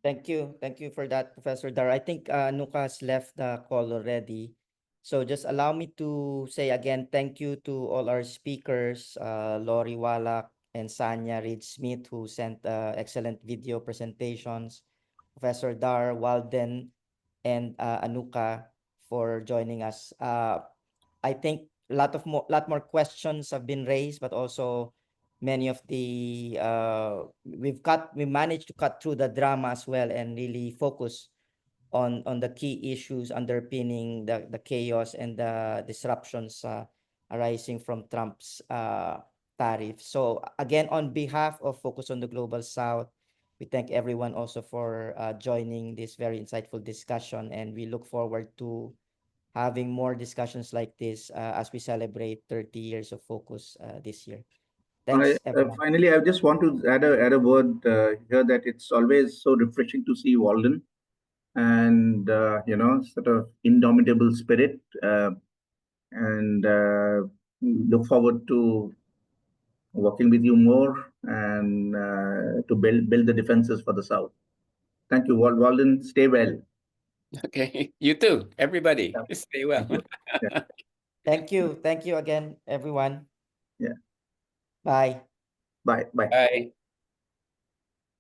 S1: Thank you for that, Professor Dar. I think Nuka's left the call already. So just allow me to say again, thank you to all our speakers, Lori Wallach and Sanya Reed-Smith, who sent excellent video presentations, Professor Dar, Walden, and Anuka for joining us. I think lot more questions have been raised, but also many of the we managed to cut through the drama as well and really focus on the key issues underpinning the chaos and the disruptions arising from Trump's tariff. So again, on behalf of Focus on the Global South, we thank everyone also for joining this very insightful discussion, and we look forward to having more discussions like this as we celebrate 30 years of Focus this year. Thanks, everyone.
S3: Finally, I just want to add a word here that it's always so refreshing to see Walden and sort of indomitable spirit, and look forward to working with you more and to build the defenses for the South. Thank you, Walden. Stay well.
S5: Okay, you too, everybody.
S3: Yeah.
S5: Stay well.
S3: Thank you. Yeah.
S1: Thank you again, everyone.
S3: Yeah.
S1: Bye.
S3: Bye.
S5: Bye.